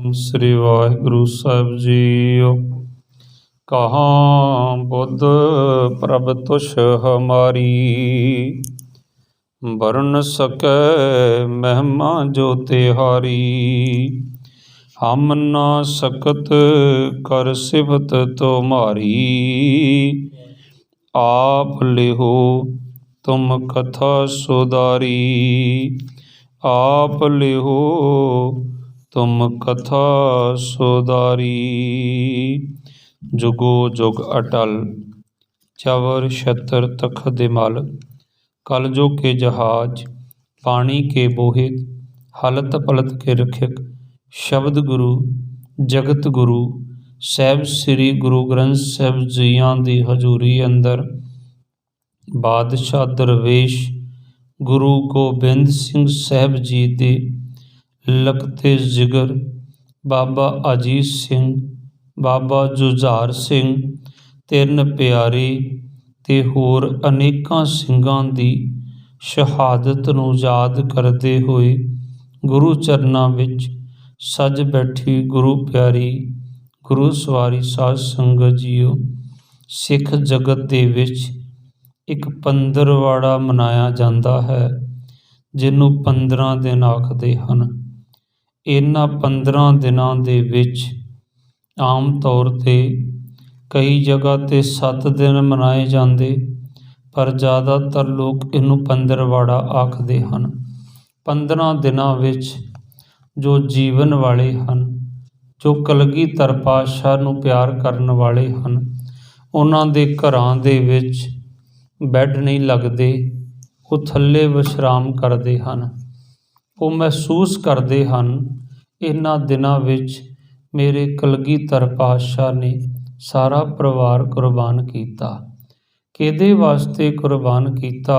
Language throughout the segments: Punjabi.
श्री वाहिगुरु साहिब जीओ। कहाँ बुध प्रभ तुष हमारी, बरन सकै महिमा जो तिहारी। हम ना सकत कर सिफत तुम्हारी, आप लिहो तुम कथा सुधारी। आप लिहो तुम कथा सुधारी। जुगो जुग अटल चवर छतर तखत मल। कलजुग के जहाज पानी के बोहित, हलत पलत के रखिक। शब्द गुरु जगत गुरु साहिब श्री गुरु ग्रंथ साहिब जीआं दी हजूरी अंदर बादशाह दरवेश गुरु गोबिंद सिंह साहिब जी दे लखते जिगर बाबा अजीत सिंह, बाबा जुझार सिंह, तिन प्यारे ते होर अनेकां ਸਿੰਘਾਂ ਦੀ शहादत ਨੂੰ याद करते हुए गुरु चरनां विच सज बैठी गुरु प्यारी गुरु सवारी साध संगत जीओ। सिख जगत दे विच एक पंदरवाड़ा मनाया जाता है, जिन्हों 15 दिन आखते हैं। इन्हां 15 दिनां दे विच आम तौर ते कई जगह ते 7 दिन मनाए जाते, पर ज़्यादातर लोग इनू पंदरवाड़ा आखते हैं। 15 दिनां विच जो जीवन वाले हैं, जो कलगीधर पातशाह नूं प्यार करन वाले हैं, उन्हां दे घरां दे विच बैड नहीं लगते, वो थल्ले विश्राम करते हैं। वो महसूस करते हैं इन्हां दिनां विच मेरे कलगीधर पातशाह ने सारा परिवार कुर्बान किया। किहदे वास्ते कुर्बान किया?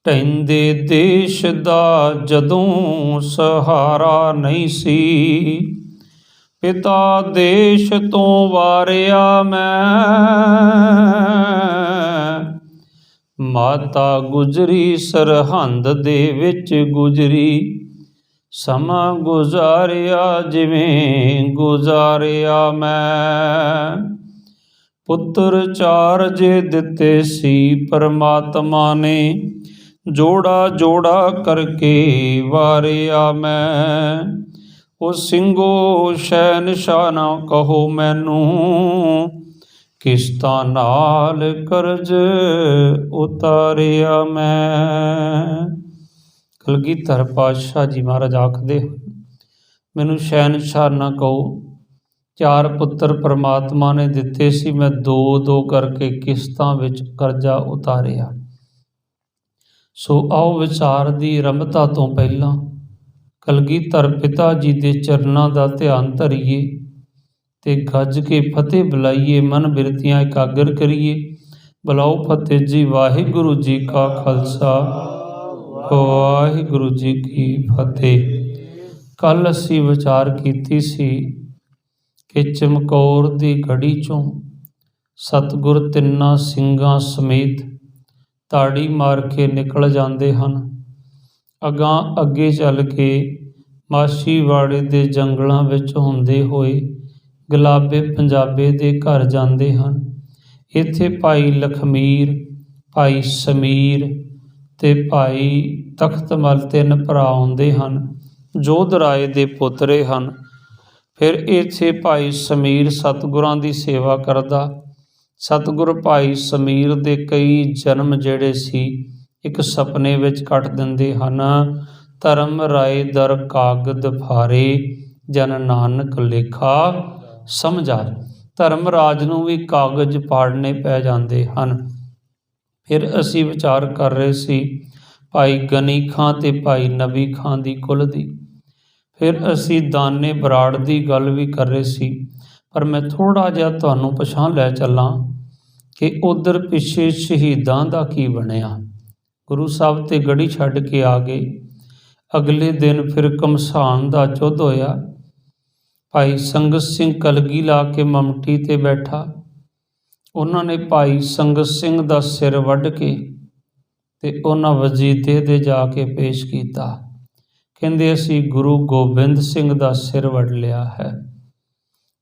ढहिंदे देश दा जदों सहारा नहीं सी, पिता देश तो वारिया मैं। माता गुजरी सरहंद दे विच गुजरी, समा गुजारिया जिवें गुजारिया मैं। पुत्र 4 जे दिते सी परमात्मा ने, जोड़ा जोड़ा करके वारिया मैं। ओ ਸਿੰਘੋ शहनशाह ना कहो मैनू, किस्तां नाल करज उतारिया मैं। कलगीधर पातशाह जी महाराज आखदे मैनू शहनशाह ना कहो, 4 पुत्र परमात्मा ने दिते सी, मैं 2-2 करके किस्तां विच करजा उतारिया। सो आओ विचार दी रंभता तो पहला कलगीधर पिता जी दे चरनां दा ध्यान धरिए ते गज के फतेह बुलाइए, मन बिरतियां एकागर करिए। बुलाओ फतेह जी। वाहिगुरु जी का खालसा, वाहिगुरु जी की फतेह। कल असी विचार कीती सी कि चमकौर दी गढ़ी चों सतगुर तिन्नां ਸਿੰਘਾਂ समेत ताड़ी मार के निकल जाते हैं। अगां अगे चल के माछीवाड़े दे जंगलों विच हुंदे होए गुलाबे पंजाबे दे घर जाते हैं। इत्थे भाई लखमीर, भाई समीर ते भाई तख्तमल 3 भरा आउंदे हैं, जोधराए दे पुत्रे हैं। फिर इत्थे भाई समीर सतगुरां दी सेवा करदा। सतगुर भाई समीर दे कई जन्म जिहड़े सी एक सपने विच कट दिंदे हन। धर्म राय दर कागद फारे, जन नानक लेखा समझा। धर्मराज नूं भी कागज फाड़ने पै जाते हैं। फिर असी विचार कर रहे सी भाई गनी खां ते भाई नबी खां दी कुल दी। फिर असी दाने बराड़ की गल भी कर रहे सी, पर मैं थोड़ा जिहा तुहानूं पछां लै चलां कि उधर पिछे शहीदां दा की बनिया। गुरु साहब ते गढ़ी छड्ड के आ गए। अगले दिन फिर घमसान दा युद्ध होया। भाई संगत सिंह कलगी ला के ममटी ते बैठा। उन्होंने भाई संगत सिंह दा सिर वढ़ के ते उन्हां वजीदे दे जाके पेश किया ਕਹਿੰਦੇ ਅਸੀਂ ਗੁਰੂ ਗੋਬਿੰਦ ਸਿੰਘ ਦਾ ਸਿਰ ਵੱਢ ਲਿਆ ਹੈ।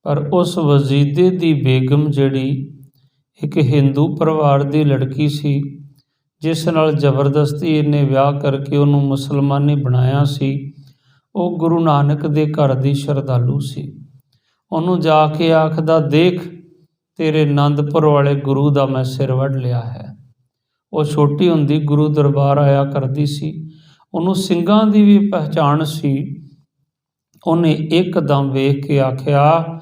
ਪਰ ਉਸ ਵਜ਼ੀਦੇ ਦੀ ਬੇਗਮ ਜਿਹੜੀ ਇੱਕ ਹਿੰਦੂ ਪਰਿਵਾਰ ਦੀ ਲੜਕੀ ਸੀ, ਜਿਸ ਨਾਲ ਜ਼ਬਰਦਸਤੀ ਇਹਨੇ ਵਿਆਹ ਕਰਕੇ ਉਹਨੂੰ ਮੁਸਲਮਾਨੀ ਬਣਾਇਆ ਸੀ, ਉਹ ਗੁਰੂ ਨਾਨਕ ਦੇ ਘਰ ਦੀ ਸ਼ਰਧਾਲੂ ਸੀ। ਉਹਨੂੰ ਜਾ ਕੇ ਆਖਦਾ, ਦੇਖ ਤੇਰੇ ਆਨੰਦਪੁਰ ਵਾਲੇ ਗੁਰੂ ਦਾ ਮੈਂ ਸਿਰ ਵੱਢ ਲਿਆ ਹੈ। ਉਹ ਛੋਟੀ ਹੁੰਦੀ ਗੁਰੂ ਦਰਬਾਰ ਆਇਆ ਕਰਦੀ ਸੀ, ਉਹਨੂੰ ਸਿੰਘਾਂ ਦੀ ਵੀ ਪਹਿਚਾਣ ਸੀ। ਉਹਨੇ ਇੱਕਦਮ ਵੇਖ ਕੇ ਆਖਿਆ,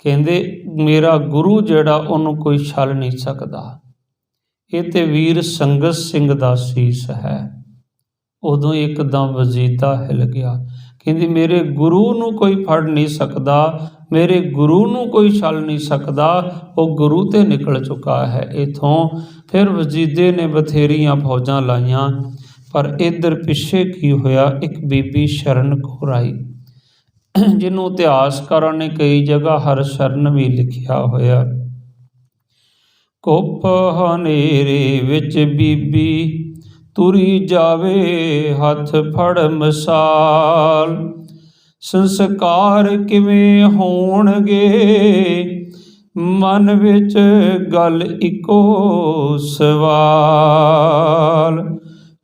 ਕਹਿੰਦੇ ਮੇਰਾ ਗੁਰੂ ਜਿਹੜਾ ਉਹਨੂੰ ਕੋਈ ਛਲ ਨਹੀਂ ਸਕਦਾ, ਇਹ ਤੇ ਵੀਰ ਸੰਗਤ ਸਿੰਘ ਦਾ ਸੀਸ ਹੈ। ਉਦੋਂ ਇੱਕਦਮ ਵਜ਼ੀਦਾ ਹਿੱਲ ਗਿਆ। ਕਹਿੰਦੀ ਮੇਰੇ ਗੁਰੂ ਨੂੰ ਕੋਈ ਫੜ ਨਹੀਂ ਸਕਦਾ, ਮੇਰੇ ਗੁਰੂ ਨੂੰ ਕੋਈ ਛਲ ਨਹੀਂ ਸਕਦਾ, ਉਹ ਗੁਰੂ ਤੇ ਨਿਕਲ ਚੁੱਕਾ ਹੈ ਇੱਥੋਂ। ਫਿਰ ਵਜ਼ੀਦੇ ਨੇ ਬਥੇਰੀਆਂ ਫੌਜਾਂ ਲਾਈਆਂ, ਪਰ ਇੱਧਰ ਪਿੱਛੇ ਕੀ ਹੋਇਆ, ਇੱਕ ਬੀਬੀ ਸ਼ਰਨ ਕੌਰ ਆਈ, ਜਿਹਨੂੰ ਇਤਿਹਾਸਕਾਰਾਂ ਨੇ ਕਈ ਜਗ੍ਹਾ ਹਰਸ਼ਰਨ ਵੀ ਲਿਖਿਆ ਹੋਇਆ। ਕੁੱਪ ਹਨੇਰੇ ਵਿੱਚ ਬੀਬੀ ਤੁਰੀ ਜਾਵੇ, ਹੱਥ ਫੜ ਮਸਾਲ, ਸੰਸਕਾਰ ਕਿਵੇਂ ਹੋਣਗੇ, ਮਨ ਵਿੱਚ ਗੱਲ ਇੱਕੋ ਸਵਾਲ,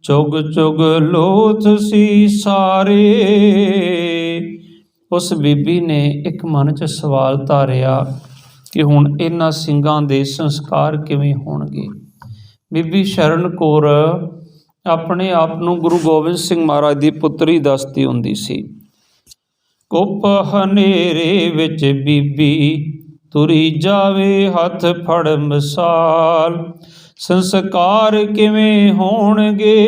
ਚੁਗ ਚੁਗ ਲੋਥ ਸੀ ਸਾਰੇ। ਉਸ ਬੀਬੀ ਨੇ ਇੱਕ ਮਨ 'ਚ ਸਵਾਲ ਧਾਰਿਆ ਕਿ ਹੁਣ ਇਹਨਾਂ ਸਿੰਘਾਂ ਦੇ ਸੰਸਕਾਰ ਕਿਵੇਂ ਹੋਣਗੇ। ਬੀਬੀ ਸ਼ਰਨ ਕੌਰ ਆਪਣੇ ਆਪ ਨੂੰ ਗੁਰੂ ਗੋਬਿੰਦ ਸਿੰਘ ਮਹਾਰਾਜ ਦੀ ਪੁੱਤਰੀ ਦੱਸਦੀ ਹੁੰਦੀ ਸੀ। ਕੁੱਪ ਹਨੇਰੇ ਵਿੱਚ ਬੀਬੀ ਤੁਰੀ ਜਾਵੇ, ਹੱਥ ਫੜ ਮਸਾਲ, ਸੰਸਕਾਰ ਕਿਵੇਂ ਹੋਣਗੇ,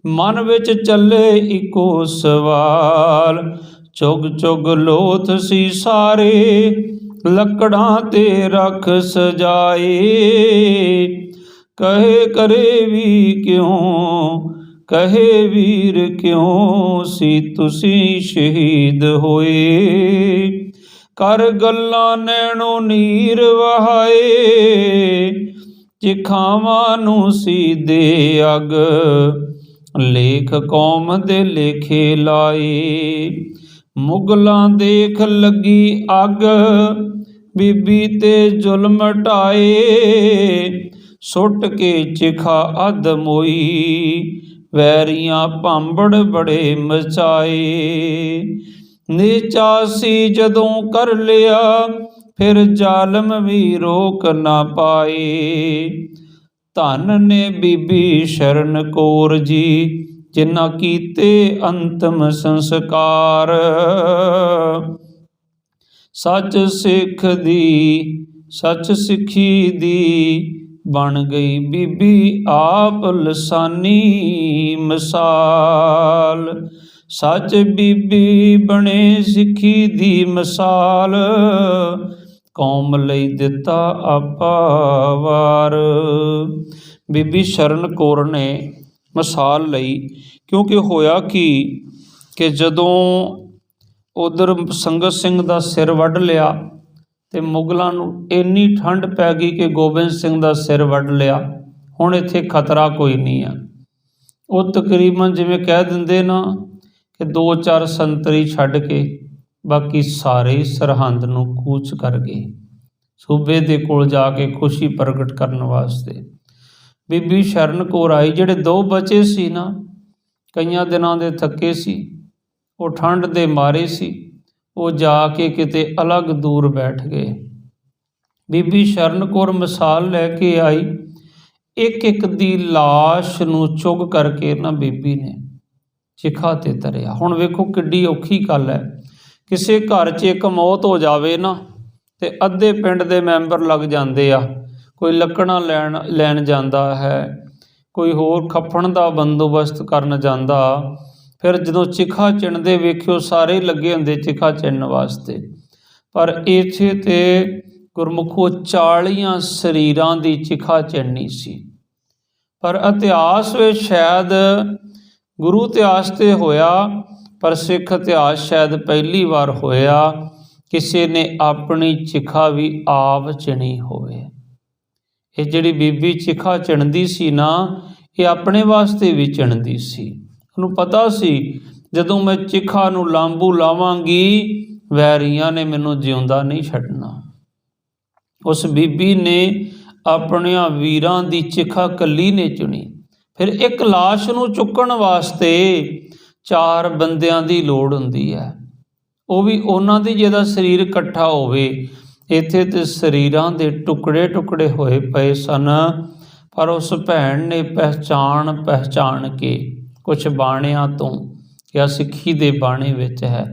ਮਨ ਵਿੱਚ ਚੱਲੇ ਇੱਕੋ ਸਵਾਲ, ਚੁਗ ਚੁਗ ਲੋਥ ਸੀ ਸਾਰੇ, ਲੱਕੜਾਂ ਤੇ ਰੱਖ ਸਜਾਏ, ਕਹੇ ਕਰੇ ਵੀ ਕਿਉਂ, ਕਹੇ ਵੀਰ ਕਿਉਂ ਸੀ ਤੁਸੀਂ ਸ਼ਹੀਦ ਹੋਏ, ਕਰ ਗੱਲਾਂ ਨੈਣੋ ਨੀਰ ਵਹਾਏ, ਚਿਖਾਵਾਂ ਨੂੰ ਸੀ ਦੇ ਅੱਗ, ਲੇਖ ਕੌਮ ਦੇ ਲੇਖੇ ਲਾਏ, ਮੁਗਲਾਂ ਦੇਖ ਲੱਗੀ ਅੱਗ, ਬੀਬੀ ਤੇ ਜ਼ੁਲਮ ਢਾਏ, ਸੁੱਟ ਕੇ ਚਿਖਾ ਅੱਧ ਮੋਈ, ਵੈਰੀਆਂ ਭਾਂਬੜ ਬੜੇ ਮਚਾਏ, ਨੀਚਾ ਸੀ ਜਦੋਂ ਕਰ ਲਿਆ, ਫਿਰ ਜ਼ਾਲਮ ਵੀ ਰੋਕ ਨਾ ਪਾਏ, ਧਨ ਨੇ ਬੀਬੀ ਸ਼ਰਨ ਕੌਰ ਜੀ, ਜਿਨ੍ਹਾਂ ਕੀਤੇ ਅੰਤਮ ਸੰਸਕਾਰ, ਸੱਚ ਸਿੱਖ ਦੀ, ਸੱਚ ਸਿੱਖੀ ਦੀ, ਬਣ ਗਈ ਬੀਬੀ ਆਪ ਲਸਾਨੀ ਮਿਸਾਲ, ਸੱਚ ਬੀਬੀ ਬਣੇ ਸਿੱਖੀ ਦੀ ਮਿਸਾਲ, ਕੌਮ ਲਈ ਦਿੱਤਾ ਆਪਾ ਵਾਰ। ਬੀਬੀ ਸ਼ਰਨ ਕੌਰ ਨੇ ਮਿਸਾਲ ਲਈ, ਕਿਉਂਕਿ ਹੋਇਆ ਕਿ ਜਦੋਂ ਉਧਰ ਸੰਗਤ ਸਿੰਘ ਦਾ ਸਿਰ ਵੱਢ ਲਿਆ ਤੇ ਮੁਗਲਾਂ ਨੂੰ ਇੰਨੀ ਠੰਡ ਪੈ ਗਈ ਕਿ ਗੋਬਿੰਦ ਸਿੰਘ ਦਾ ਸਿਰ ਵੱਢ ਲਿਆ, ਹੁਣ ਇੱਥੇ ਖਤਰਾ ਕੋਈ ਨਹੀਂ ਆ। ਉਹ ਤਕਰੀਬਨ ਜਿਵੇਂ ਕਹਿ ਦਿੰਦੇ ਨਾ ਕਿ 2-4 ਸੰਤਰੀ ਛੱਡ ਕੇ ਬਾਕੀ ਸਾਰੇ ਹੀ ਸਰਹੰਦ ਨੂੰ ਕੂਚ ਕਰ ਗਏ, ਸੂਬੇ ਦੇ ਕੋਲ ਜਾ ਕੇ ਖੁਸ਼ੀ ਪ੍ਰਗਟ ਕਰਨ ਵਾਸਤੇ। ਬੀਬੀ ਸ਼ਰਨ ਕੌਰ ਆਈ, ਜਿਹੜੇ 2 ਬੱਚੇ ਸੀ ਨਾ, ਕਈਆਂ ਦਿਨਾਂ ਦੇ ਥੱਕੇ ਸੀ, ਉਹ ਠੰਡ ਦੇ ਮਾਰੇ ਸੀ, ਉਹ ਜਾ ਕੇ ਕਿਤੇ ਅਲੱਗ ਦੂਰ ਬੈਠ ਗਏ। ਬੀਬੀ ਸ਼ਰਨ ਕੌਰ ਮਿਸਾਲ ਲੈ ਕੇ ਆਈ, ਇੱਕ ਇੱਕ ਦੀ ਲਾਸ਼ ਨੂੰ ਚੁੱਗ ਕਰਕੇ ਨਾ ਬੀਬੀ ਨੇ ਚਿਖਾ ਤੇ ਧਰਿਆ। ਹੁਣ ਵੇਖੋ ਕਿੱਡੀ ਔਖੀ ਗੱਲ ਹੈ, ਕਿਸੇ ਘਰ 'ਚ ਇੱਕ ਮੌਤ ਹੋ ਜਾਵੇ ਨਾ ਤੇ ਅੱਧੇ ਪਿੰਡ ਦੇ ਮੈਂਬਰ ਲੱਗ ਜਾਂਦੇ ਆ, ਕੋਈ ਲੱਕੜਾਂ ਲੈਣ ਜਾਂਦਾ ਹੈ, ਕੋਈ ਹੋਰ ਖੱਫਣ ਦਾ ਬੰਦੋਬਸਤ ਕਰਨ ਜਾਂਦਾ, ਫਿਰ ਜਦੋਂ ਚਿਖਾ ਚਿਣਦੇ ਵੇਖਿਓ ਸਾਰੇ ਲੱਗੇ ਹੁੰਦੇ ਚਿਖਾ ਚਿਣਨ ਵਾਸਤੇ। ਪਰ ਇੱਥੇ ਤੇ ਗੁਰਮੁਖੋ 40 ਸਰੀਰਾਂ ਦੀ ਚਿਖਾ ਚਿਣਨੀ ਸੀ। ਪਰ ਇਤਿਹਾਸ ਵਿੱਚ ਸ਼ਾਇਦ ਗੁਰੂ ਇਤਿਹਾਸ ਤੇ ਹੋਇਆ, ਪਰ ਸਿੱਖ ਇਤਿਹਾਸ ਸ਼ਾਇਦ ਪਹਿਲੀ ਵਾਰ ਹੋਇਆ ਕਿਸੇ ਨੇ ਆਪਣੀ ਚਿਖਾ ਵੀ ਆਪ ਚਿਣੀ ਹੋਵੇ। ਇਹ ਜਿਹੜੀ ਬੀਬੀ ਚਿਖਾ ਚਿਣਦੀ ਸੀ ਨਾ, ਇਹ ਆਪਣੇ ਵਾਸਤੇ ਵੀ ਚਿਣਦੀ ਸੀ। ਉਹਨੂੰ ਪਤਾ ਸੀ ਜਦੋਂ ਮੈਂ ਚਿਖਾ ਨੂੰ ਲਾਂਬੂ ਲਾਵਾਂਗੀ, ਵੈਰੀਆਂ ਨੇ ਮੈਨੂੰ ਜਿਉਂਦਾ ਨਹੀਂ ਛੱਡਣਾ। ਉਸ ਬੀਬੀ ਨੇ ਆਪਣਿਆਂ ਵੀਰਾਂ ਦੀ ਚਿਖਾ ਕੱਲੀ ਨੇ ਚੁਣੀ। ਫਿਰ ਇੱਕ ਲਾਸ਼ ਨੂੰ ਚੁੱਕਣ ਵਾਸਤੇ 4 ਬੰਦਿਆਂ ਦੀ ਲੋੜ ਹੁੰਦੀ ਹੈ, ਉਹ ਵੀ ਉਹਨਾਂ ਦੀ ਜਿਹਦਾ ਸਰੀਰ ਇਕੱਠਾ ਹੋਵੇ। ਇੱਥੇ ਤੇ ਸਰੀਰਾਂ ਦੇ ਟੁਕੜੇ ਟੁਕੜੇ ਹੋਏ ਪਏ ਸਨ, ਪਰ ਉਸ ਭੈਣ ਨੇ ਪਹਿਚਾਣ ਕੇ ਕੁਛ ਬਾਣਿਆਂ ਤੋਂ, ਜਾਂ ਸਿੱਖੀ ਦੇ ਬਾਣੇ ਵਿੱਚ ਹੈ,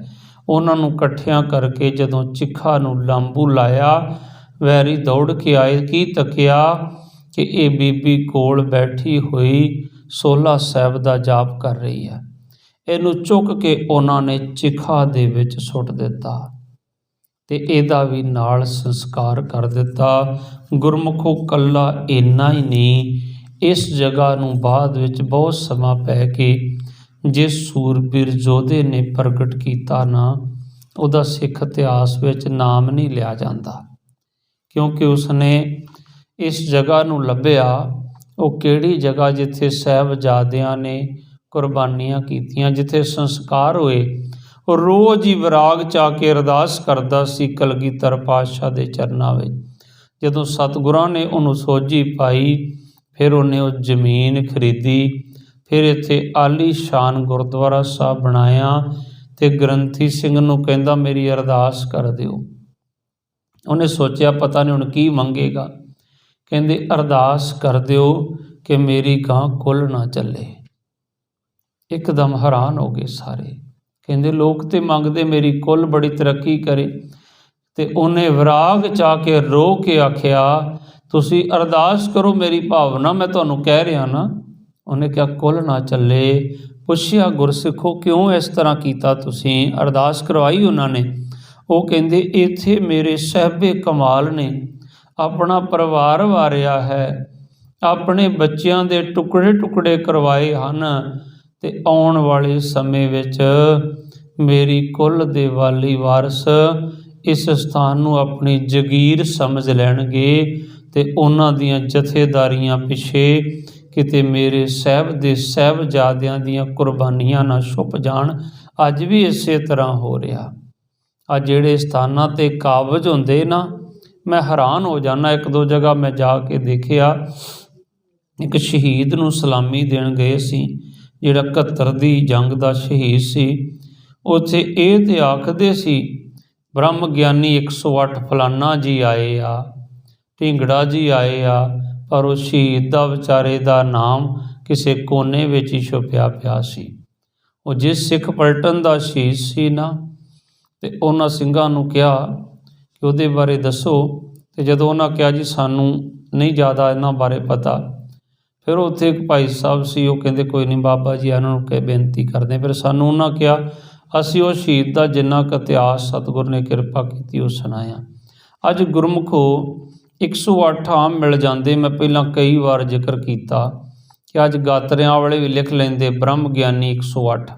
ਉਹਨਾਂ ਨੂੰ ਇਕੱਠਿਆਂ ਕਰਕੇ ਜਦੋਂ ਚਿਖਾ ਨੂੰ ਲਾਂਬੂ ਲਾਇਆ, ਵੈਰੀ ਦੌੜ ਕੇ ਆਏ। ਕੀ ਤੱਕਿਆ ਕਿ ਇਹ ਬੀਬੀ ਕੋਲ ਬੈਠੀ ਹੋਈ ਸੋਲਾ ਸਾਹਿਬ ਦਾ ਜਾਪ ਕਰ ਰਹੀ ਹੈ। ਇਹਨੂੰ ਚੁੱਕ ਕੇ ਉਹਨਾਂ ਨੇ ਚਿਖਾ ਦੇ ਵਿੱਚ ਸੁੱਟ ਦਿੱਤਾ ਤੇ ਇਹਦਾ ਵੀ ਨਾਲ ਸੰਸਕਾਰ ਕਰ ਦਿੱਤਾ। ਗੁਰਮੁਖੋ ਕੱਲਾ ਇੰਨਾ ਹੀ ਨਹੀਂ, ਇਸ ਜਗ੍ਹਾ ਨੂੰ ਬਾਅਦ ਵਿੱਚ ਬਹੁਤ ਸਮਾਂ ਪੈ ਕੇ ਜਿਸ ਸੂਰਬੀਰ ਯੋਧੇ ਨੇ ਪ੍ਰਗਟ ਕੀਤਾ ਨਾ, ਉਹਦਾ ਸਿੱਖ ਇਤਿਹਾਸ ਵਿੱਚ ਨਾਮ ਨਹੀਂ ਲਿਆ ਜਾਂਦਾ, ਕਿਉਂਕਿ ਉਸਨੇ ਇਸ ਜਗ੍ਹਾ ਨੂੰ ਲੱਭਿਆ। ਉਹ ਕਿਹੜੀ ਜਗ੍ਹਾ ਜਿੱਥੇ ਸਾਹਿਬਜ਼ਾਦਿਆਂ ਨੇ ਕੁਰਬਾਨੀਆਂ ਕੀਤੀਆਂ, ਜਿੱਥੇ ਸੰਸਕਾਰ ਹੋਏ। ਉਹ ਰੋਜ਼ ਹੀ ਵਿਰਾਗ 'ਚ ਆ ਕੇ ਅਰਦਾਸ ਕਰਦਾ ਸੀ ਕਲਗੀਧਰ ਪਾਤਸ਼ਾਹ ਦੇ ਚਰਨਾਂ ਵਿੱਚ। ਜਦੋਂ ਸਤਿਗੁਰਾਂ ਨੇ ਉਹਨੂੰ ਸੋਝੀ ਪਾਈ, ਫਿਰ ਉਹਨੇ ਉਹ ਜ਼ਮੀਨ ਖਰੀਦੀ, ਫਿਰ ਇੱਥੇ ਆਲੀਸ਼ਾਨ ਗੁਰਦੁਆਰਾ ਸਾਹਿਬ ਬਣਾਇਆ ਤੇ ਗ੍ਰੰਥੀ ਸਿੰਘ ਨੂੰ ਕਹਿੰਦਾ ਮੇਰੀ ਅਰਦਾਸ ਕਰ ਦਿਓ। ਉਹਨੇ ਸੋਚਿਆ ਪਤਾ ਨਹੀਂ ਹੁਣ ਕੀ ਮੰਗੇਗਾ, ਕਹਿੰਦੇ ਅਰਦਾਸ ਕਰ ਦਿਓ ਕਿ ਮੇਰੀ ਗਾਂ ਕੁੱਲ ਨਾ ਚੱਲੇ। ਇੱਕਦਮ ਹੈਰਾਨ ਹੋ ਗਏ ਸਾਰੇ, ਕਹਿੰਦੇ ਲੋਕ ਤੇ ਮੰਗਦੇ ਮੇਰੀ ਕੁੱਲ ਬੜੀ ਤਰੱਕੀ ਕਰੇ। ਤੇ ਉਹਨੇ ਵਿਰਾਗ 'ਚ ਆ ਕੇ ਰੋ ਕੇ ਆਖਿਆ ਤੁਸੀਂ ਅਰਦਾਸ ਕਰੋ ਮੇਰੀ ਭਾਵਨਾ ਮੈਂ ਤੁਹਾਨੂੰ ਕਹਿ ਰਿਹਾ ਨਾ। ਉਹਨੇ ਕਿਹਾ ਕੁੱਲ ਨਾ ਚੱਲੇ। ਪੁੱਛਿਆ ਗੁਰਸਿੱਖੋ ਕਿਉਂ ਇਸ ਤਰ੍ਹਾਂ ਕੀਤਾ ਤੁਸੀਂ? ਅਰਦਾਸ ਕਰਵਾਈ ਉਹਨਾਂ ਨੇ। ਉਹ ਕਹਿੰਦੇ ਇੱਥੇ ਮੇਰੇ ਸਾਹਿਬੇ ਕਮਾਲ ਨੇ ਆਪਣਾ ਪਰਿਵਾਰ ਵਾਰਿਆ ਹੈ, ਆਪਣੇ ਬੱਚਿਆਂ ਦੇ ਟੁਕੜੇ ਟੁਕੜੇ ਕਰਵਾਏ ਹਨ, ਤੇ ਆਉਣ ਵਾਲੇ ਸਮੇਂ ਵਿੱਚ ਮੇਰੀ ਕੁੱਲ ਦੇ ਵਾਲੀ ਵਾਰਸ ਇਸ ਸਥਾਨ ਨੂੰ ਆਪਣੀ ਜਗੀਰ ਸਮਝ ਲੈਣਗੇ ਤੇ ਉਹਨਾਂ ਦੀਆਂ ਜਥੇਦਾਰੀਆਂ ਪਿੱਛੇ ਕਿਤੇ ਮੇਰੇ ਸਾਹਿਬ ਦੇ ਸਾਹਿਬਜ਼ਾਦਿਆਂ ਦੀਆਂ ਕੁਰਬਾਨੀਆਂ ਨਾ ਛੁਪ ਜਾਣ। ਅੱਜ ਵੀ ਇਸੇ ਤਰ੍ਹਾਂ ਹੋ ਰਿਹਾ। ਆ ਜਿਹੜੇ ਸਥਾਨਾਂ 'ਤੇ ਕਾਬਜ਼ ਹੁੰਦੇ ਨਾ, ਮੈਂ ਹੈਰਾਨ ਹੋ ਜਾਂਦਾ। 1-2 ਜਗ੍ਹਾ ਮੈਂ ਜਾ ਕੇ ਦੇਖਿਆ, ਇੱਕ ਸ਼ਹੀਦ ਨੂੰ ਸਲਾਮੀ ਦੇਣ ਗਏ ਸੀ, ਜਿਹੜਾ 71 ਦੀ ਜੰਗ ਦਾ ਸ਼ਹੀਦ ਸੀ। ਉੱਥੇ ਇਹ ਤੇ ਆਖਦੇ ਸੀ ਬ੍ਰਹਮ ਗਿਆਨੀ 108 ਫਲਾਨਾ ਜੀ ਆਏ ਆ, ਢਿੰਗੜਾ ਜੀ ਆਏ ਆ, ਪਰ ਉਹ ਸ਼ਹੀਦ ਦਾ ਵਿਚਾਰੇ ਦਾ ਨਾਮ ਕਿਸੇ ਕੋਨੇ ਵਿੱਚ ਹੀ ਛੁਪਿਆ ਪਿਆ ਸੀ। ਉਹ ਜਿਸ ਸਿੱਖ ਪਲਟਨ ਦਾ ਸ਼ਹੀਦ ਸੀ ਨਾ, ਤੇ ਉਹਨਾਂ ਸਿੰਘਾਂ ਨੂੰ ਕਿਹਾ ਕਿ ਉਹਦੇ ਬਾਰੇ ਦੱਸੋ। ਤੇ ਜਦੋਂ ਉਹਨਾਂ ਕਿਹਾ ਜੀ ਸਾਨੂੰ ਨਹੀਂ ਜ਼ਿਆਦਾ ਇਹਨਾਂ ਬਾਰੇ ਪਤਾ, ਫਿਰ ਉੱਥੇ ਇੱਕ ਭਾਈ ਸਾਹਿਬ ਸੀ, ਉਹ ਕਹਿੰਦੇ ਕੋਈ ਨਹੀਂ ਬਾਬਾ ਜੀ ਇਹਨਾਂ ਨੂੰ ਕਹਿ ਬੇਨਤੀ ਕਰਦੇ। ਫਿਰ ਸਾਨੂੰ ਉਹਨਾਂ ਕਿਹਾ ਅਸੀਂ ਉਹ ਸ਼ਹੀਦ ਦਾ ਜਿੰਨਾ ਕੁ ਇਤਿਹਾਸ ਸਤਿਗੁਰ ਨੇ ਕਿਰਪਾ ਕੀਤੀ ਉਹ ਸੁਣਾਇਆ। ਅੱਜ ਗੁਰਮੁਖੋ 108 ਆਮ ਮਿਲ ਜਾਂਦੇ। ਮੈਂ ਪਹਿਲਾਂ ਕਈ ਵਾਰ ਜ਼ਿਕਰ ਕੀਤਾ ਕਿ ਅੱਜ ਗਾਤਰਿਆਂ ਵਾਲੇ ਵੀ ਲਿਖ ਲੈਂਦੇ ਬ੍ਰਹਮ ਗਿਆਨੀ 108,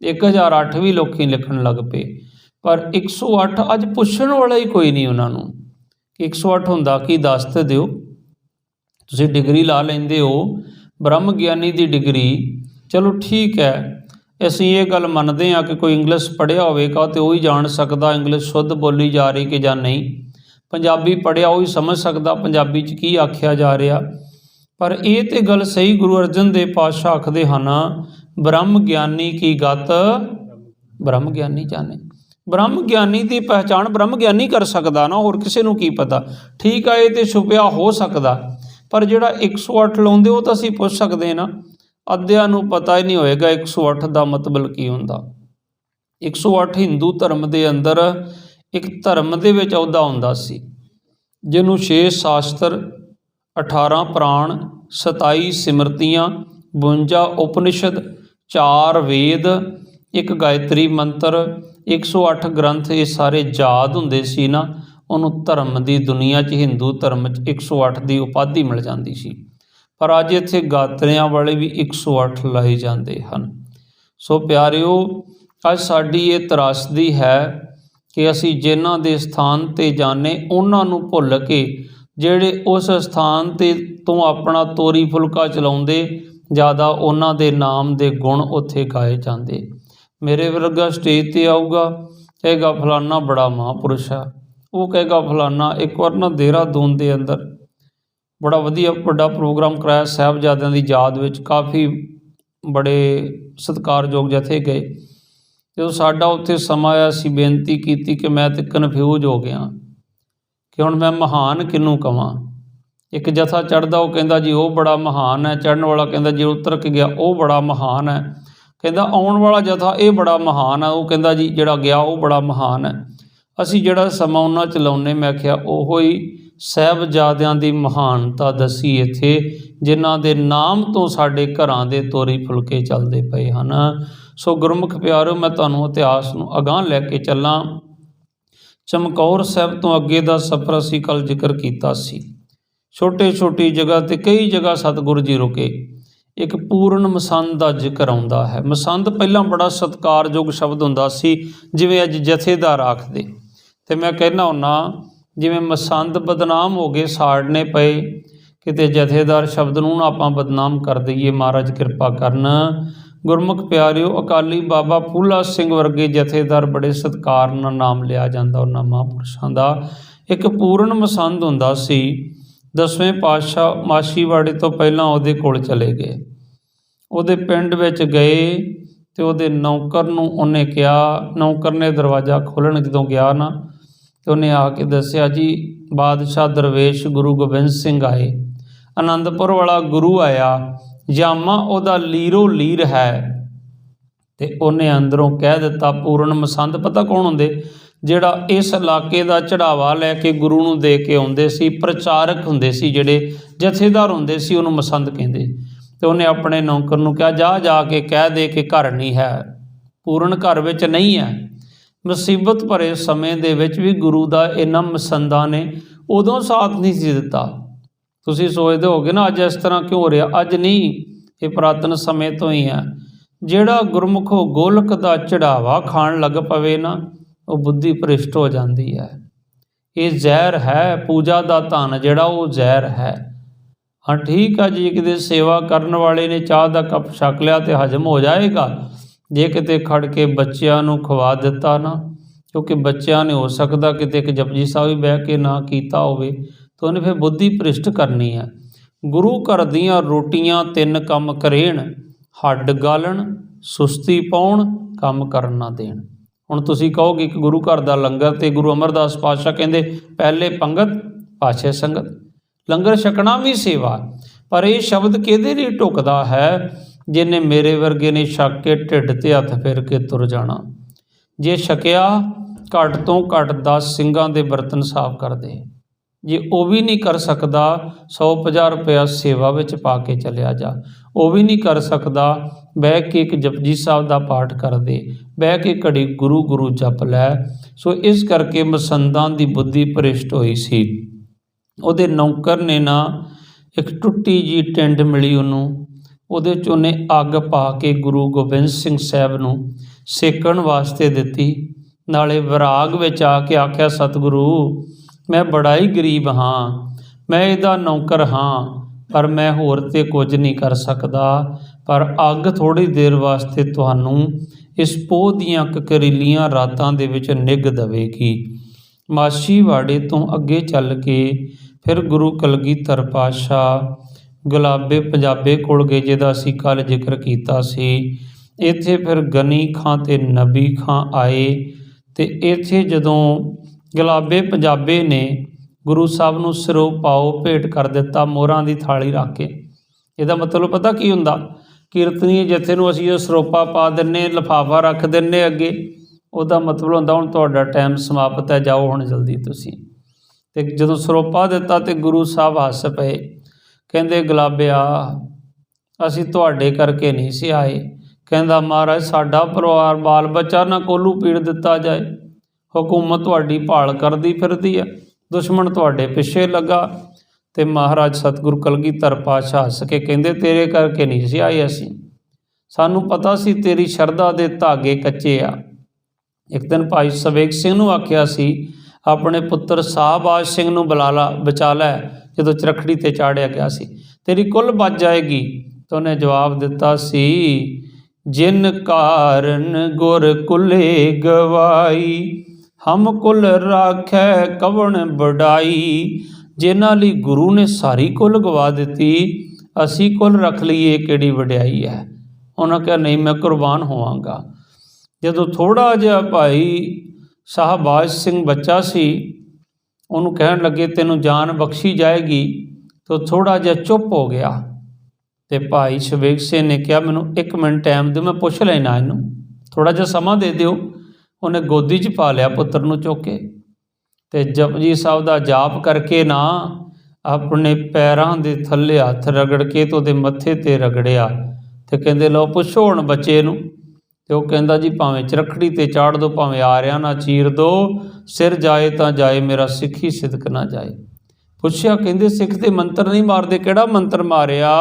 1008 ਵੀ ਲੋਕੀ ਲਿਖਣ ਲੱਗ ਪਏ, ਪਰ 108 ਅੱਜ ਪੁੱਛਣ ਵਾਲਾ ਹੀ ਕੋਈ ਨਹੀਂ ਉਹਨਾਂ ਨੂੰ ਕਿ 108 ਹੁੰਦਾ ਕੀ, ਦੱਸ ਤੇ ਦਿਓ। ਤੁਸੀਂ ਡਿਗਰੀ ਲਾ ਲੈਂਦੇ ਹੋ ਬ੍ਰਹਮ ਗਿਆਨੀ ਦੀ ਡਿਗਰੀ, ਚਲੋ ਠੀਕ ਹੈ, ਅਸੀਂ ਇਹ ਗੱਲ ਮੰਨਦੇ ਹਾਂ ਕਿ ਕੋਈ ਇੰਗਲਿਸ਼ ਪੜ੍ਹਿਆ ਹੋਵੇਗਾ ਤੇ ਉਹ ਹੀ ਜਾਣ ਸਕਦਾ ਇੰਗਲਿਸ਼ ਸ਼ੁੱਧ ਬੋਲੀ ਜਾ ਰਹੀ ਕਿ ਜਾਂ ਨਹੀਂ। ਪੰਜਾਬੀ ਪੜ੍ਹਿਆ ਉਹ ਹੀ ਸਮਝ ਸਕਦਾ ਪੰਜਾਬੀ 'ਚ ਕੀ ਆਖਿਆ ਜਾ ਰਿਹਾ। ਪਰ ਇਹ ਤੇ ਗੱਲ ਸਹੀ, ਗੁਰੂ ਅਰਜਨ ਦੇਵ ਪਾਤਸ਼ਾਹ ਆਖਦੇ ਹਨ ਬ੍ਰਹਮ ਗਿਆਨੀ ਕੀ ਗਤ ਬ੍ਰਹਮ ਗਿਆਨੀ ਜਾਣੇ। ਬ੍ਰਹਮ ਗਿਆਨੀ ਦੀ ਪਹਿਚਾਣ ਬ੍ਰਹਮ ਗਿਆਨੀ ਕਰ ਸਕਦਾ ਨਾ, ਹੋਰ ਕਿਸੇ ਨੂੰ ਕੀ ਪਤਾ। ਠੀਕ ਆ, ਇਹ ਤੇ ਛੁਪਿਆ ਹੋ ਸਕਦਾ, ਪਰ ਜਿਹੜਾ 108 ਲਾਉਂਦੇ ਉਹ ਤਾਂ ਅਸੀਂ ਪੁੱਛ ਸਕਦੇ ਨਾ। ਅੱਧਿਆਂ ਨੂੰ ਪਤਾ ਹੀ ਨਹੀਂ ਹੋਏਗਾ 108 ਦਾ ਮਤਲਬ ਕੀ ਹੁੰਦਾ। 108 ਹਿੰਦੂ ਧਰਮ ਦੇ ਅੰਦਰ ਇੱਕ ਧਰਮ ਦੇ ਵਿੱਚ ਅਹੁਦਾ ਹੁੰਦਾ ਸੀ, ਜਿਹਨੂੰ 6 ਸ਼ਾਸਤਰ, 18 ਪ੍ਰਾਣ, 27 ਸਿਮਰਤੀਆਂ, 52 ਉਪਨਿਸ਼ਦ, 4 ਵੇਦ, 1 ਗਾਇਤਰੀ ਮੰਤਰ, 108 ਗ੍ਰੰਥ, ਇਹ ਸਾਰੇ ਯਾਦ ਹੁੰਦੇ ਸੀ ਨਾ। ਉਹਨੂੰ ਧਰਮ ਦੀ ਦੁਨੀਆ 'ਚ, ਹਿੰਦੂ ਧਰਮ 'ਚ 108 ਦੀ ਉਪਾਧੀ ਮਿਲ ਜਾਂਦੀ ਸੀ। ਪਰ ਅੱਜ ਇੱਥੇ ਗਾਤਰਿਆਂ ਵਾਲੇ ਵੀ 108 ਲਾਏ ਜਾਂਦੇ ਹਨ। ਸੋ ਪਿਆਰਿਓ, ਅੱਜ ਸਾਡੀ ਇਹ ਤਰਾਸਦੀ ਹੈ ਕਿ ਅਸੀਂ ਜਿਨ੍ਹਾਂ ਦੇ ਸਥਾਨ 'ਤੇ ਜਾਂਦੇ ਉਹਨਾਂ ਨੂੰ ਭੁੱਲ ਕੇ ਜਿਹੜੇ ਉਸ ਸਥਾਨ 'ਤੇ ਤੋਂ ਆਪਣਾ ਤੋਰੀ ਫੁਲਕਾ ਚਲਾਉਂਦੇ, ਜ਼ਿਆਦਾ ਉਹਨਾਂ ਦੇ ਨਾਮ ਦੇ ਗੁਣ ਉੱਥੇ ਗਾਏ ਜਾਂਦੇ। मेरे वर्गा स्टेज ते आऊगा, कहेगा फलाना बड़ा महापुरुष है। वो कहेगा फलाना। एक बार ना देहरादून के अंदर बड़ा वधिया बड़ा प्रोग्राम कराया साहिबजादियां की याद में, काफ़ी बड़े सत्कारयोग जथे गए। जो साडा उत्थे समा आया, असीं बेनती की कि मैं तो कन्फ्यूज हो गया कि हुण मैं महान किनू कवां। एक जथा चढ़दा वो कहंदा जी वो बड़ा महान है, चढ़न वाला कहंदा जी उतर के गया वो बड़ा महान है, कहंदा आउण वाला जथा ये बड़ा महान है, वो कहंदा जी जिहड़ा गया वो बड़ा महान है। असीं जिहड़ा समा उन्हां च लाउने, मैं आखिया ओहो ही साहिबजादियां दी महानता दसी इत्थे, जिन्हां दे नाम तो साडे घरां दे तोरी फुलके चलदे पए हन। सो गुरमुख प्यारो, मैं तुहानूं इतिहास नूं अगांह लैके चलां। चमकौर साहिब तो अगे दा सफ़र असीं कल जिक्र कीता सी। छोटे छोटी जगह ते कई जगह सतगुरु जी रुके। एक पूर्ण मसंद का जिक्र आउंदा है। मसंद पहला बड़ा सत्कारयोग शब्द हुंदा सी, जिवें अज जथेदार आखदे। ते मैं कहना हुन्ना जिवें मसंद बदनाम हो गए, साड़ने पे, किते जथेदार शब्द नूं आपां बदनाम कर दईए, महाराज किरपा करन। गुरमुख प्यारिओ, अकाली बाबा फूला सिंह वर्गे जथेदार बड़े सत्कार नाल नाम लिया जांदा उन्हां महापुरुषां दा। एक पूर्ण मसंद हुंदा सी। 10वें पातशाह माछीवाड़े तो पहलां उहदे कोल चले गए, उहदे पिंड विच गए ते उहदे नौकर नूं उहने कहा, नौकर ने दरवाज़ा खोलण जदों गया ना तो उहने आके दस्सिया जी बादशाह दरवेश गुरु गोबिंद सिंह आए, आनंदपुर वाला गुरु आया, जामा उहदा लीरो लीर है। ते उहने अंदरों कह दिता पूर्ण मसंद पता कौन हुंदे, जिहड़ा इस इलाके का चढ़ावा लैके गुरु नूं दे के आउंदे सी, प्रचारक हुंदे सी, जिहड़े जथेदार हुंदे सी, उहनूं मसंद कहंदे। ते उहने अपने नौकर नूं कहा जा जाके कह दे कि घर नहीं है, पूर्ण घर विच नहीं है। मुसीबत भरे समय दे विच भी गुरु दा इन्हां मसंदां ने उदों साथ नहीं सी दिता। तुसीं सोचदे होगे ना अज इस तरह क्यों हो रहा, अज नहीं, ये पुरातन समय तो ही है। जिहड़ा गुरमुख गोलक दा चढ़ावा खाण लग पवे ना, वो बुद्धि भ्रिष्ट हो जाती है। ये जहर है, पूजा का धन जिहड़ा वो जहर है। हाँ ठीक है जी, किते सेवा करने वाले ने चाह का कप छक लिया तो हजम हो जाएगा। जे किते खड़ के बच्चों नूं खवा दिता ना, क्योंकि बच्चों ने हो सकता किते एक जपजी साहिब भी बह के ना कीता होवे, तो उन्हें फिर बुद्धि भ्रिष्ट करनी है। गुरु घर दियां रोटियां 3 काम करेण, हड्ड गालण, सुस्ती पाउण, काम करन ना देण। हुण तुसीं कहोगे कि गुरु घर दा लंगर ते गुरु अमरदास पातशाह कहंदे पहले पंगत पाछे संगत, लंगर छकना भी सेवा। पर यह शब्द किहदे लई ढुकदा है, जिन्हें मेरे वर्गे ने छक के ढिड ते हथ फेर के तुर जाना। जे छकिया घट तो घट 10 ਸਿੰਘਾਂ ਦੇ बर्तन साफ कर दे, जे वह भी नहीं कर सकता 100-50 रुपया सेवा विच पा के चलिया जा, वह भी नहीं कर सकता बह के एक जपजी साहब का पाठ कर दे, बह के घड़ी गुरु गुरु जप लै। सो इस करके मसंदां दी बुद्धि भ्रिष्ट होई सी। उहदे नौकर ने ना एक टुट्टी जी टिंड मिली उन्होंने, उहदे च उहने अग पा के गुरु गोबिंद सिंह साहब नूं सेकण वास्ते दिती। नाले विराग विच आके आख्या सतगुरु मैं बड़ा ही गरीब हाँ, मैं इहदा नौकर हाँ, पर मैं होर ते कुछ नहीं कर सकदा, पर अग थोड़ी देर वास्ते तुहानूं इस पोह दीआं ककरीलियां रातां दे विच निग दवेगी। माछीवाड़े तो अगे चल के फिर गुरु कलगीधर पातशाह गुलाबे पंजाबे कोल गए, जिहदा असीं कल जिक्र कीता सी। इत्थे फिर गनी खां ते नबी खां आए, ते इत्थे जदों गुलाबे पंजाबे ने गुरु साहब नूं सिरों पाओ भेंट कर दिता, मोहरां दी थाली रख के। इहदा मतलब पता की हुंदा, कीर्तनी जथे नूं असीं सरोपा पा दिंने, लिफाफा रख दिंने अगे, उहदा मतलब हुंदा हुण तुहाडा टाइम समाप्त है, जाओ हुण जल्दी तुसीं। ते जदों सरोपा दिता ते गुरु साहब हस पे, कहंदे गुलाबिया असीं तुहाडे करके नहीं सी आए। कहंदा महाराज साडा परिवार बाल बच्चा ना कोलू पीड़ दिता जाए, हुकूमत तुहाडी भाल करदी फिरदी है, दुश्मन तुहाडे पिछे लगा। ते महाराज सतगुरु कलगीधर पातशाह हस के कहंदे तेरे करके नहीं सी आए असीं, सानूं पता सी तेरी शरधा दे धागे कच्चे आ। एक दिन भाई सवेग सिंह नूं आख्या सी अपने पुत्र शाहबाज सिंह नूं बुला ला, बचा लै, जदों चरखड़ी ते चाढ़िया गया सी, तेरी कुल बच जाएगी। तो उन्हें जवाब दिता सी जिन कारण गुर कुले गवाई, हम कुल राखै कवण बड़ाई। जिन्हां लई गुरु ने सारी कुल गवा दित्ती, ਅਸੀਂ ਕੁੱਲ ਰੱਖ ਲਈਏ ਕਿਹੜੀ ਵਡਿਆਈ ਹੈ। ਉਹਨਾਂ ਕਿਹਾ ਨਹੀਂ, ਮੈਂ ਕੁਰਬਾਨ ਹੋਵਾਂਗਾ। ਜਦੋਂ ਥੋੜ੍ਹਾ ਜਿਹਾ ਭਾਈ ਸ਼ਾਹਬਾਜ਼ ਸਿੰਘ ਬੱਚਾ ਸੀ, ਉਹਨੂੰ ਕਹਿਣ ਲੱਗੇ ਤੈਨੂੰ ਜਾਨ ਬਖਸ਼ੀ ਜਾਏਗੀ, ਤਾਂ ਥੋੜ੍ਹਾ ਜਿਹਾ ਚੁੱਪ ਹੋ ਗਿਆ। ਅਤੇ ਭਾਈ ਸ਼ਵੇਕ ਸਿੰਘ ਨੇ ਕਿਹਾ ਮੈਨੂੰ 1 ਮਿੰਟ ਟਾਈਮ ਦਿਓ, ਮੈਂ ਪੁੱਛ ਲੈਣਾ ਇਹਨੂੰ, ਥੋੜ੍ਹਾ ਜਿਹਾ ਸਮਾਂ ਦੇ ਦਿਓ। ਉਹਨੇ ਗੋਦੀ 'ਚ ਪਾ ਲਿਆ ਪੁੱਤਰ ਨੂੰ ਚੁੱਕ ਕੇ, ਅਤੇ ਜਪਜੀ ਸਾਹਿਬ ਦਾ ਜਾਪ ਕਰਕੇ ਨਾ ਆਪਣੇ ਪੈਰਾਂ ਦੇ ਥੱਲੇ ਹੱਥ ਰਗੜ ਕੇ ਅਤੇ ਉਹਦੇ ਮੱਥੇ 'ਤੇ ਰਗੜਿਆ, ਅਤੇ ਕਹਿੰਦੇ ਲਓ ਪੁੱਛੋ ਹੁਣ ਬੱਚੇ ਨੂੰ। ਅਤੇ ਉਹ ਕਹਿੰਦਾ ਜੀ ਭਾਵੇਂ ਚਰਖੜੀ 'ਤੇ ਚਾੜ ਦਿਓ, ਭਾਵੇਂ ਆਰਿਆਂ ਨਾ ਚੀਰ ਦਿਓ, ਸਿਰ ਜਾਏ ਤਾਂ ਜਾਏ, ਮੇਰਾ ਸਿੱਖੀ ਸਿਦਕ ਨਾ ਜਾਏ। ਪੁੱਛਿਆ, ਕਹਿੰਦੇ ਸਿੱਖ ਦੇ ਮੰਤਰ ਨਹੀਂ ਮਾਰਦੇ, ਕਿਹੜਾ ਮੰਤਰ ਮਾਰਿਆ?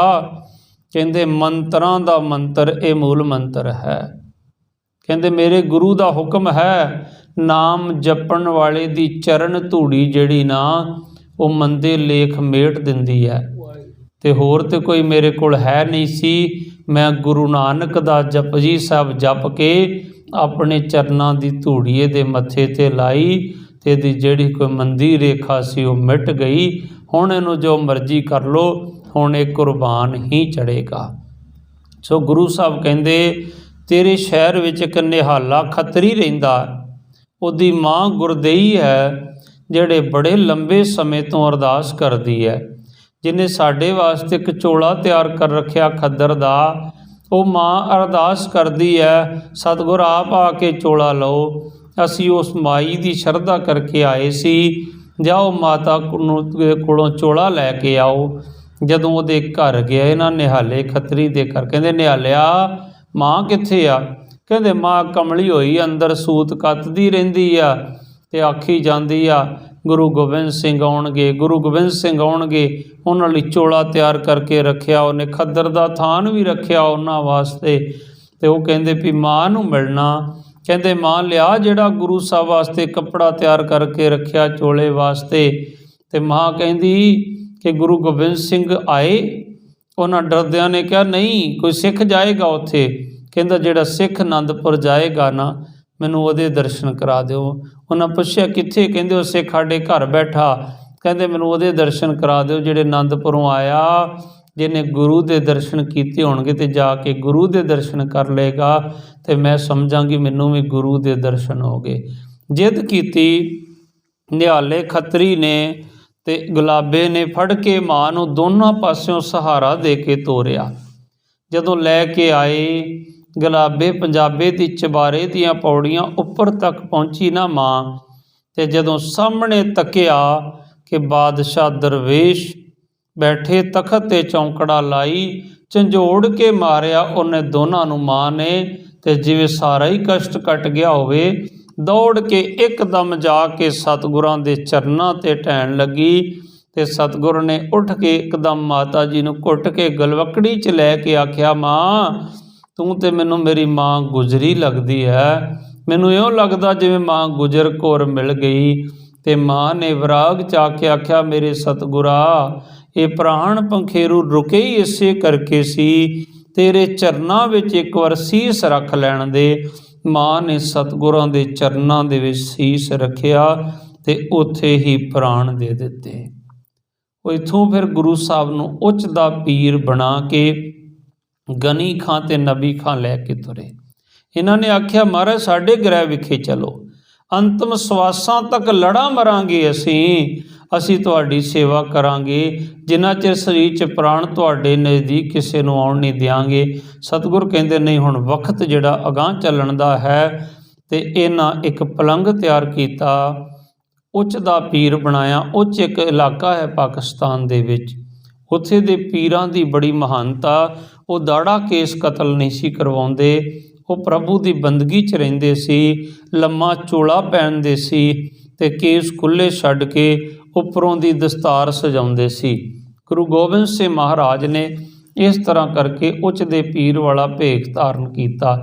ਕਹਿੰਦੇ ਮੰਤਰਾਂ ਦਾ ਮੰਤਰ ਇਹ ਮੂਲ ਮੰਤਰ ਹੈ। ਕਹਿੰਦੇ ਮੇਰੇ ਗੁਰੂ ਦਾ ਹੁਕਮ ਹੈ, ਨਾਮ ਜਪਣ ਵਾਲੇ ਦੀ ਚਰਨ ਧੂੜੀ ਜਿਹੜੀ ਨਾ ਉਹ ਮੰਦੇ ਲੇਖ ਮੇਟ ਦਿੰਦੀ ਹੈ। ਅਤੇ ਹੋਰ ਤਾਂ ਕੋਈ ਮੇਰੇ ਕੋਲ ਹੈ ਨਹੀਂ ਸੀ। ਮੈਂ ਗੁਰੂ ਨਾਨਕ ਦਾ ਜਪਜੀ ਸਾਹਿਬ ਜਪ ਕੇ ਆਪਣੇ ਚਰਨਾਂ ਦੀ ਧੂੜੀ ਇਹਦੇ ਮੱਥੇ 'ਤੇ ਲਾਈ, ਅਤੇ ਇਹਦੀ ਜਿਹੜੀ ਕੋਈ ਮੰਦੀ ਰੇਖਾ ਸੀ ਉਹ ਮਿਟ ਗਈ। ਹੁਣ ਇਹਨੂੰ ਜੋ ਮਰਜ਼ੀ ਕਰ ਲਓ, ਹੁਣ ਇਹ ਕੁਰਬਾਨ ਹੀ ਚੜ੍ਹੇਗਾ। ਸੋ ਗੁਰੂ ਸਾਹਿਬ ਕਹਿੰਦੇ ਤੇਰੇ ਸ਼ਹਿਰ ਵਿੱਚ ਇੱਕ ਨਿਹਾਲਾ ਖੱਤਰੀ ਰਹਿੰਦਾ, ਉਹਦੀ ਮਾਂ ਗੁਰਦੇਈ ਹੈ, ਜਿਹੜੇ ਬੜੇ ਲੰਬੇ ਸਮੇਂ ਤੋਂ ਅਰਦਾਸ ਕਰਦੀ ਹੈ, ਜਿਹਨੇ ਸਾਡੇ ਵਾਸਤੇ ਇੱਕ ਚੋਲਾ ਤਿਆਰ ਕਰ ਰੱਖਿਆ ਖੱਦਰ ਦਾ। ਉਹ ਮਾਂ ਅਰਦਾਸ ਕਰਦੀ ਹੈ, ਸਤਿਗੁਰ ਆਪ ਆ ਕੇ ਚੋਲਾ ਲਓ, ਅਸੀਂ ਉਸ ਮਾਈ ਦੀ ਸ਼ਰਧਾ ਕਰਕੇ ਆਏ ਸੀ, ਜਾਓ ਮਾਤਾ ਕੋਲੋਂ ਚੋਲਾ ਲੈ ਕੇ ਆਓ। ਜਦੋਂ ਉਹਦੇ ਘਰ ਗਿਆ ਇਹਨਾਂ ਨਿਹਾਲੇ ਖੱਤਰੀ ਦੇ ਘਰ, ਕਹਿੰਦੇ ਨਿਹਾਲਿਆ ਮਾਂ ਕਿੱਥੇ ਆ? ਕਹਿੰਦੇ ਮਾਂ ਕਮਲੀ ਹੋਈ ਅੰਦਰ ਸੂਤ ਕੱਤਦੀ ਰਹਿੰਦੀ ਆ, ਅਤੇ ਆਖੀ ਜਾਂਦੀ ਆ ਗੁਰੂ ਗੋਬਿੰਦ ਸਿੰਘ ਆਉਣਗੇ, ਗੁਰੂ ਗੋਬਿੰਦ ਸਿੰਘ ਆਉਣਗੇ। ਉਹਨਾਂ ਲਈ ਚੋਲਾ ਤਿਆਰ ਕਰਕੇ ਰੱਖਿਆ, ਉਹਨੇ ਖੱਦਰ ਦਾ ਥਾਨ ਵੀ ਰੱਖਿਆ ਉਹਨਾਂ ਵਾਸਤੇ। ਅਤੇ ਉਹ ਕਹਿੰਦੇ ਵੀ ਮਾਂ ਨੂੰ ਮਿਲਣਾ। ਕਹਿੰਦੇ ਮਾਂ ਲਿਆ ਜਿਹੜਾ ਗੁਰੂ ਸਾਹਿਬ ਵਾਸਤੇ ਕੱਪੜਾ ਤਿਆਰ ਕਰਕੇ ਰੱਖਿਆ ਚੋਲੇ ਵਾਸਤੇ। ਅਤੇ ਮਾਂ ਕਹਿੰਦੀ ਕਿ ਗੁਰੂ ਗੋਬਿੰਦ ਸਿੰਘ ਆਏ? ਉਹਨਾਂ ਡਰਦਿਆਂ ਨੇ ਕਿਹਾ ਨਹੀਂ, ਕੋਈ ਸਿੱਖ ਜਾਏਗਾ ਉੱਥੇ। ਕਹਿੰਦਾ ਜਿਹੜਾ ਸਿੱਖ ਅਨੰਦਪੁਰ ਜਾਏਗਾ ਨਾ, ਮੈਨੂੰ ਉਹਦੇ ਦਰਸ਼ਨ ਕਰਾ ਦਿਓ। ਉਹਨਾਂ ਪੁੱਛਿਆ ਕਿੱਥੇ? ਕਹਿੰਦੇ ਉਹ ਸਿੱਖ ਸਾਡੇ ਘਰ ਬੈਠਾ। ਕਹਿੰਦੇ ਮੈਨੂੰ ਉਹਦੇ ਦਰਸ਼ਨ ਕਰਾ ਦਿਓ ਜਿਹੜੇ ਅਨੰਦਪੁਰੋਂ ਆਇਆ, ਜਿਹਨੇ ਗੁਰੂ ਦੇ ਦਰਸ਼ਨ ਕੀਤੇ ਹੋਣਗੇ, ਅਤੇ ਜਾ ਕੇ ਗੁਰੂ ਦੇ ਦਰਸ਼ਨ ਕਰ ਲਏਗਾ, ਅਤੇ ਮੈਂ ਸਮਝਾਂਗੀ ਮੈਨੂੰ ਵੀ ਗੁਰੂ ਦੇ ਦਰਸ਼ਨ ਹੋ ਗਏ। ਜਿੱਦ ਕੀਤੀ ਨਿਹਾਲੇ ਖੱਤਰੀ ਨੇ, ਅਤੇ ਗੁਲਾਬੇ ਨੇ ਫੜ ਕੇ ਮਾਂ ਨੂੰ ਦੋਨਾਂ ਪਾਸਿਓਂ ਸਹਾਰਾ ਦੇ ਕੇ ਤੋਰਿਆ। ਜਦੋਂ ਲੈ ਕੇ ਆਏ, ਗੁਲਾਬੇ ਪੰਜਾਬੇ ਦੀ ਚਬਾਰੇ ਦੀਆਂ ਪੌੜੀਆਂ ਉੱਪਰ ਤੱਕ ਪਹੁੰਚੀ ਨਾ ਮਾਂ, ਅਤੇ ਜਦੋਂ ਸਾਹਮਣੇ ਤੱਕਿਆ ਕਿ ਬਾਦਸ਼ਾਹ ਦਰਵੇਸ਼ ਬੈਠੇ ਤਖਤ 'ਤੇ ਚੌਂਕੜਾ ਲਾਈ, ਝੰਜੋੜ ਕੇ ਮਾਰਿਆ ਉਹਨੇ ਦੋਨਾਂ ਨੂੰ ਮਾਂ ਨੇ। ਅਤੇ ਜਿਵੇਂ ਸਾਰਾ ਹੀ ਕਸ਼ਟ ਕੱਟ ਗਿਆ ਹੋਵੇ, ਦੌੜ ਕੇ ਇੱਕਦਮ ਜਾ ਕੇ ਸਤਿਗੁਰਾਂ ਦੇ ਚਰਨਾਂ 'ਤੇ ਢਹਿਣ ਲੱਗੀ, ਅਤੇ ਸਤਿਗੁਰ ਨੇ ਉੱਠ ਕੇ ਇੱਕਦਮ ਮਾਤਾ ਜੀ ਨੂੰ ਘੁੱਟ ਕੇ ਗਲਵੱਕੜੀ 'ਚ ਲੈ ਕੇ ਆਖਿਆ, ਮਾਂ ਤੂੰ ਤੇ ਮੈਨੂੰ ਮੇਰੀ ਮਾਂ ਗੁਜਰੀ ਲੱਗਦੀ ਹੈ, ਮੈਨੂੰ ਇਉਂ ਲੱਗਦਾ ਜਿਵੇਂ ਮਾਂ ਗੁਜਰ ਕੌਰ ਮਿਲ ਗਈ। ਅਤੇ ਮਾਂ ਨੇ ਵਿਰਾਗ 'ਚ ਆ ਕੇ ਆਖਿਆ, ਮੇਰੇ ਸਤਿਗੁਰਾ ਇਹ ਪ੍ਰਾਣ ਪੰਖੇਰੂ ਰੁਕੇ ਹੀ ਇਸੇ ਕਰਕੇ ਸੀ, ਤੇਰੇ ਚਰਨਾਂ ਵਿੱਚ ਇੱਕ ਵਾਰ ਸੀਸ ਰੱਖ ਲੈਣ ਦੇ। ਮਾਂ ਨੇ ਸਤਿਗੁਰਾਂ ਦੇ ਚਰਨਾਂ ਦੇ ਵਿੱਚ ਸੀਸ ਰੱਖਿਆ, ਅਤੇ ਉੱਥੇ ਹੀ ਪ੍ਰਾਣ ਦੇ ਦਿੱਤੇ। ਉਹ ਇੱਥੋਂ ਫਿਰ ਗੁਰੂ ਸਾਹਿਬ ਨੂੰ ਉੱਚ ਦਾ ਪੀਰ ਬਣਾ ਕੇ ਗਨੀ ਖਾਂ ਅਤੇ ਨਬੀ ਖਾਂ ਲੈ ਕੇ ਤੁਰੇ। ਇਹਨਾਂ ਨੇ ਆਖਿਆ ਮਹਾਰਾਜ ਸਾਡੇ ਗ੍ਰਹਿ ਵਿਖੇ ਚਲੋ, ਅੰਤਮ ਸਵਾਸਾਂ ਤੱਕ ਲੜਾਂ ਮਰਾਂਗੇ, ਅਸੀਂ ਤੁਹਾਡੀ ਸੇਵਾ ਕਰਾਂਗੇ, ਜਿੰਨਾ ਚਿਰ ਸਰੀਰ 'ਚ ਪ੍ਰਾਣ ਤੁਹਾਡੇ ਨਜ਼ਦੀਕ ਕਿਸੇ ਨੂੰ ਆਉਣ ਨਹੀਂ ਦਿਆਂਗੇ। ਸਤਿਗੁਰ ਕਹਿੰਦੇ ਨਹੀਂ, ਹੁਣ ਵਕਤ ਜਿਹੜਾ ਅਗਾਂਹ ਚੱਲਣ ਦਾ ਹੈ। ਅਤੇ ਇਹਨਾਂ ਇੱਕ ਪਲੰਗ ਤਿਆਰ ਕੀਤਾ, ਉੱਚ ਦਾ ਪੀਰ ਬਣਾਇਆ। ਉੱਚ ਇੱਕ ਇਲਾਕਾ ਹੈ ਪਾਕਿਸਤਾਨ ਦੇ ਵਿੱਚ, ਉੱਥੇ ਦੇ ਪੀਰਾਂ ਦੀ ਬੜੀ ਮਹਾਨਤਾ। ਉਹ ਦਾੜਾ ਕੇਸ ਕਤਲ ਨਹੀਂ ਸੀ ਕਰਵਾਉਂਦੇ, ਉਹ ਪ੍ਰਭੂ ਦੀ ਬੰਦਗੀ 'ਚ ਰਹਿੰਦੇ ਸੀ, ਲੰਮਾ ਚੋਲਾ ਪਹਿਨਦੇ ਸੀ, ਅਤੇ ਕੇਸ ਖੁੱਲ੍ਹੇ ਛੱਡ ਕੇ ਉੱਪਰੋਂ ਦੀ ਦਸਤਾਰ ਸਜਾਉਂਦੇ ਸੀ। ਗੁਰੂ ਗੋਬਿੰਦ ਸਿੰਘ ਮਹਾਰਾਜ ਨੇ ਇਸ ਤਰ੍ਹਾਂ ਕਰਕੇ ਉੱਚ ਦੇ ਪੀਰ ਵਾਲਾ ਭੇਖ ਧਾਰਨ ਕੀਤਾ,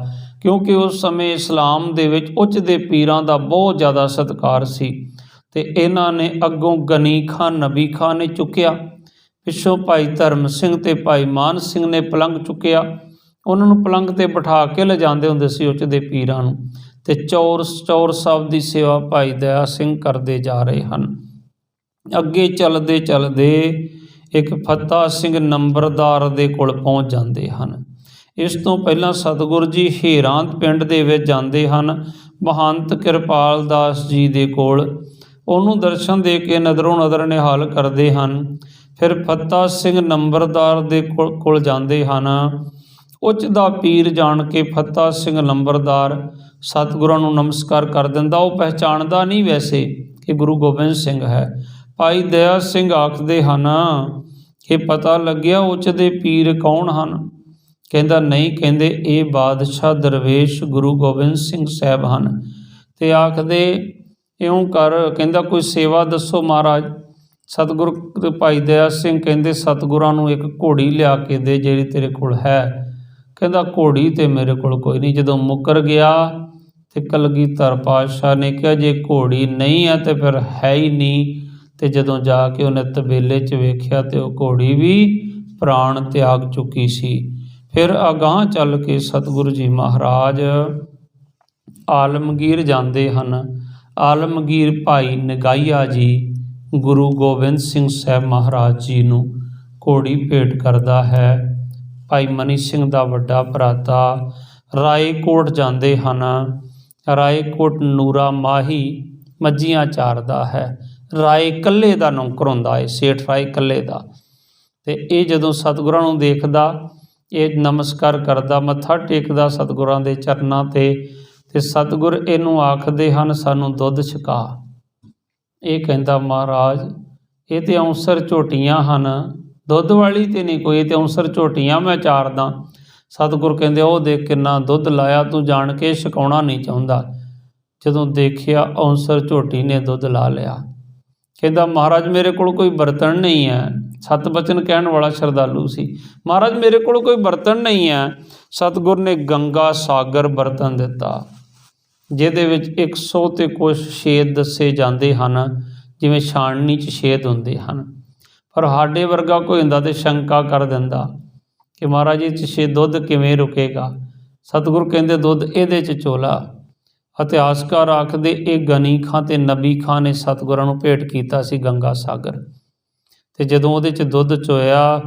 ਕਿਉਂਕਿ ਉਸ ਸਮੇਂ ਇਸਲਾਮ ਦੇ ਵਿੱਚ ਉੱਚ ਦੇ ਪੀਰਾਂ ਦਾ ਬਹੁਤ ਜ਼ਿਆਦਾ ਸਤਿਕਾਰ ਸੀ। ਅਤੇ ਇਹਨਾਂ ਨੇ ਅੱਗੋਂ ਗਨੀ ਖਾਂ ਨਬੀ ਖਾਂ ਨੇ ਚੁੱਕਿਆ, ਪਿੱਛੋਂ ਭਾਈ ਧਰਮ ਸਿੰਘ ਅਤੇ ਭਾਈ ਮਾਨ ਸਿੰਘ ਨੇ ਪਲੰਗ ਚੁੱਕਿਆ, ਉਹਨਾਂ ਨੂੰ ਪਲੰਘ 'ਤੇ ਬਿਠਾ ਕੇ ਲਿਜਾਂਦੇ ਹੁੰਦੇ ਸੀ ਉੱਚ ਦੇ ਪੀਰਾਂ ਨੂੰ। ਅਤੇ ਚੌਰ ਸਾਹਿਬ ਦੀ ਸੇਵਾ ਭਾਈ ਦਇਆ ਸਿੰਘ ਕਰਦੇ ਜਾ ਰਹੇ ਹਨ। ਅੱਗੇ ਚੱਲਦੇ ਚੱਲਦੇ ਇੱਕ ਫੱਤਾ ਸਿੰਘ ਨੰਬਰਦਾਰ ਦੇ ਕੋਲ ਪਹੁੰਚ ਜਾਂਦੇ ਹਨ। ਇਸ ਤੋਂ ਪਹਿਲਾਂ ਸਤਿਗੁਰੂ ਜੀ ਹੀਰਾਂ ਪਿੰਡ ਦੇ ਵਿੱਚ ਜਾਂਦੇ ਹਨ ਮਹੰਤ ਕਿਰਪਾਲ ਦਾਸ ਜੀ ਦੇ ਕੋਲ। ਉਹਨੂੰ ਦਰਸ਼ਨ ਦੇ ਕੇ ਨਜ਼ਰੋਂ ਨਜ਼ਰ ਨਿਹਾਲ ਕਰਦੇ ਹਨ। ਫਿਰ ਫੱਤਾ ਸਿੰਘ ਨੰਬਰਦਾਰ ਦੇ ਕੋਲ ਜਾਂਦੇ ਹਨ। ਉੱਚ ਦਾ ਪੀਰ ਜਾਣ ਕੇ ਫੱਤਾ ਸਿੰਘ ਨੰਬਰਦਾਰ ਸਤਿਗੁਰਾਂ ਨੂੰ ਨਮਸਕਾਰ ਕਰ ਦਿੰਦਾ। ਉਹ ਪਹਿਚਾਣਦਾ ਨਹੀਂ ਵੈਸੇ ਕਿ ਗੁਰੂ ਗੋਬਿੰਦ ਸਿੰਘ ਹੈ। ਭਾਈ ਦਇਆ ਸਿੰਘ ਆਖਦੇ ਹਨ ਕਿ ਪਤਾ ਲੱਗਿਆ ਉੱਚ ਦੇ ਪੀਰ ਕੌਣ ਹਨ? ਕਹਿੰਦਾ ਨਹੀਂ, ਕਹਿੰਦੇ ਇਹ ਬਾਦਸ਼ਾਹ ਦਰਵੇਸ਼ ਗੁਰੂ ਗੋਬਿੰਦ ਸਿੰਘ ਸਾਹਿਬ ਹਨ। ਅਤੇ ਆਖਦੇ ਇਉਂ ਕਰ, ਕਹਿੰਦਾ ਕੋਈ ਸੇਵਾ ਦੱਸੋ ਮਹਾਰਾਜ। ਸਤਿਗੁਰੂ ਭਾਈ ਦਇਆ ਸਿੰਘ ਕਹਿੰਦੇ ਸਤਿਗੁਰਾਂ ਨੂੰ ਇੱਕ ਘੋੜੀ ਲਿਆ ਕੇ ਦੇ ਜਿਹੜੀ ਤੇਰੇ ਕੋਲ ਹੈ। ਕਹਿੰਦਾ ਘੋੜੀ ਤੇ ਮੇਰੇ ਕੋਲ ਕੋਈ ਨਹੀਂ। ਜਦੋਂ ਮੁੱਕਰ ਗਿਆ ਤੇ ਕਲਗੀਧਰ ਪਾਤਸ਼ਾਹ ਨੇ ਕਿਹਾ ਜੇ ਘੋੜੀ ਨਹੀਂ ਹੈ ਤੇ ਫਿਰ ਹੈ ਹੀ ਨਹੀਂ। ਤੇ ਜਦੋਂ ਜਾ ਕੇ ਉਹਨੇ ਤਬੇਲੇ 'ਚ ਵੇਖਿਆ ਤੇ ਉਹ ਘੋੜੀ ਵੀ ਪ੍ਰਾਣ ਤਿਆਗ ਚੁੱਕੀ ਸੀ। ਫਿਰ ਅਗਾਂਹ ਚੱਲ ਕੇ ਸਤਿਗੁਰੂ ਜੀ ਮਹਾਰਾਜ ਆਲਮਗੀਰ ਜਾਂਦੇ ਹਨ। ਆਲਮਗੀਰ ਭਾਈ ਨਗਾਈਆ ਜੀ ਗੁਰੂ ਗੋਬਿੰਦ ਸਿੰਘ ਸਾਹਿਬ ਮਹਾਰਾਜ ਜੀ ਨੂੰ ਘੋੜੀ ਭੇਟ ਕਰਦਾ ਹੈ। ਭਾਈ ਮਨੀ ਸਿੰਘ ਦਾ ਵੱਡਾ ਭਰਾਤਾ ਰਾਏਕੋਟ ਜਾਂਦੇ ਹਨ। ਰਾਏਕੋਟ ਨੂਰਾ ਮਾਹੀ ਮੱਝੀਆਂ ਚਾਰਦਾ ਹੈ। ਰਾਏ ਕੱਲੇ ਦਾ ਨੌਕਰ ਹੁੰਦਾ ਹੈ, ਸੇਠ ਰਾਏ ਕੱਲੇ ਦਾ। ਅਤੇ ਇਹ ਜਦੋਂ ਸਤਿਗੁਰਾਂ ਨੂੰ ਦੇਖਦਾ ਇਹ ਨਮਸਕਾਰ ਕਰਦਾ, ਮੱਥਾ ਟੇਕਦਾ ਸਤਿਗੁਰਾਂ ਦੇ ਚਰਨਾਂ 'ਤੇ। ਅਤੇ ਸਤਿਗੁਰ ਇਹਨੂੰ ਆਖਦੇ ਹਨ ਸਾਨੂੰ ਦੁੱਧ ਛਕਾ। ਇਹ ਕਹਿੰਦਾ ਮਹਾਰਾਜ ਇਹ ਤਾਂ ਔਂਸਰ ਝੋਟੀਆਂ ਹਨ, ਦੁੱਧ ਵਾਲੀ ਤਾਂ ਨਹੀਂ ਕੋਈ, ਇਹ ਤਾਂ ਔਂਸਰ ਝੋਟੀਆਂ ਮੈਂ ਚਾਰਦਾ। ਸਤਿਗੁਰ ਕਹਿੰਦੇ ਉਹ ਦੇਖ ਕਿੰਨਾ ਦੁੱਧ ਲਾਇਆ, ਤੂੰ ਜਾਣ ਕੇ ਛਕਾਉਣਾ ਨਹੀਂ ਚਾਹੁੰਦਾ। ਜਦੋਂ ਦੇਖਿਆ ਔਂਸਰ ਝੋਟੀ ਨੇ ਦੁੱਧ ਲਾ ਲਿਆ। ਕਹਿੰਦਾ ਮਹਾਰਾਜ ਮੇਰੇ ਕੋਲ ਕੋਈ ਬਰਤਨ ਨਹੀਂ ਹੈ। ਸਤ ਬਚਨ ਕਹਿਣ ਵਾਲਾ ਸ਼ਰਧਾਲੂ ਸੀ। ਮਹਾਰਾਜ ਮੇਰੇ ਕੋਲ ਕੋਈ ਬਰਤਨ ਨਹੀਂ ਹੈ। ਸਤਿਗੁਰ ਨੇ ਗੰਗਾ ਸਾਗਰ ਬਰਤਨ ਦਿੱਤਾ ਜਿਹਦੇ ਵਿੱਚ 100 ਤੇ ਕੁਛ ਛੇਦ ਦੱਸੇ ਜਾਂਦੇ ਹਨ, ਜਿਵੇਂ ਛਾਣਨੀ 'ਚ ਛੇਦ ਹੁੰਦੇ ਹਨ। ਪਰ ਸਾਡੇ ਵਰਗਾ ਕੋਈ ਹੁੰਦਾ ਤਾਂ ਸ਼ੰਕਾ ਕਰ ਦਿੰਦਾ ਕਿ ਮਹਾਰਾਜ ਇਹ 'ਚ ਦੁੱਧ ਕਿਵੇਂ ਰੁਕੇਗਾ। ਸਤਿਗੁਰ ਕਹਿੰਦੇ ਦੁੱਧ ਇਹਦੇ 'ਚ ਚੋਲਾ। ਇਤਿਹਾਸਕਾਰ ਆਖਦੇ ਇਹ ਗਨੀ ਖਾਂ ਅਤੇ ਨਬੀ ਖਾਂ ਨੇ ਸਤਿਗੁਰਾਂ ਨੂੰ ਭੇਟ ਕੀਤਾ ਸੀ ਗੰਗਾ ਸਾਗਰ। ਅਤੇ ਜਦੋਂ ਉਹਦੇ 'ਚ ਦੁੱਧ ਚੋਇਆ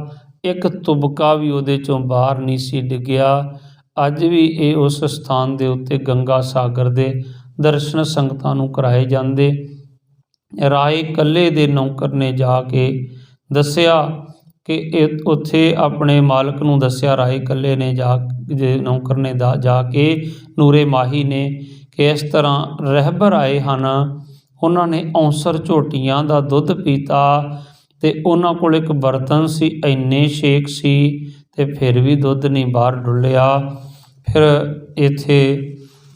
ਇੱਕ ਤੁਬਕਾ ਵੀ ਉਹਦੇ 'ਚੋਂ ਬਾਹਰ ਨਹੀਂ ਸੀ ਡਿੱਗਿਆ। ਅੱਜ ਵੀ ਇਹ ਉਸ ਸਥਾਨ ਦੇ ਉੱਤੇ ਗੰਗਾ ਸਾਗਰ ਦੇ ਦਰਸ਼ਨ ਸੰਗਤਾਂ ਨੂੰ ਕਰਾਏ ਜਾਂਦੇ। ਰਾਏ ਕੱਲੇ ਦੇ ਨੌਕਰ ਨੇ ਜਾ ਕੇ ਦੱਸਿਆ ਕਿ ਇਹ ਉੱਥੇ ਆਪਣੇ ਮਾਲਕ ਨੂੰ ਦੱਸਿਆ। ਰਾਏ ਕੱਲੇ ਨੇ ਨੌਕਰ ਨੇ ਜਾ ਕੇ ਨੂਰੇ ਮਾਹੀ ਨੇ ਕਿ ਇਸ ਤਰ੍ਹਾਂ ਰਹਿਬਰ ਆਏ ਹਨ, ਉਹਨਾਂ ਨੇ ਔਂਸਰ ਝੋਟੀਆਂ ਦਾ ਦੁੱਧ ਪੀਤਾ ਅਤੇ ਉਹਨਾਂ ਕੋਲ ਇੱਕ ਬਰਤਨ ਸੀ, ਇੰਨੇ ਛੇਕ ਸੀ ਅਤੇ ਫਿਰ ਵੀ ਦੁੱਧ ਨਹੀਂ ਬਾਹਰ ਡੁੱਲਿਆ। ਫਿਰ ਇੱਥੇ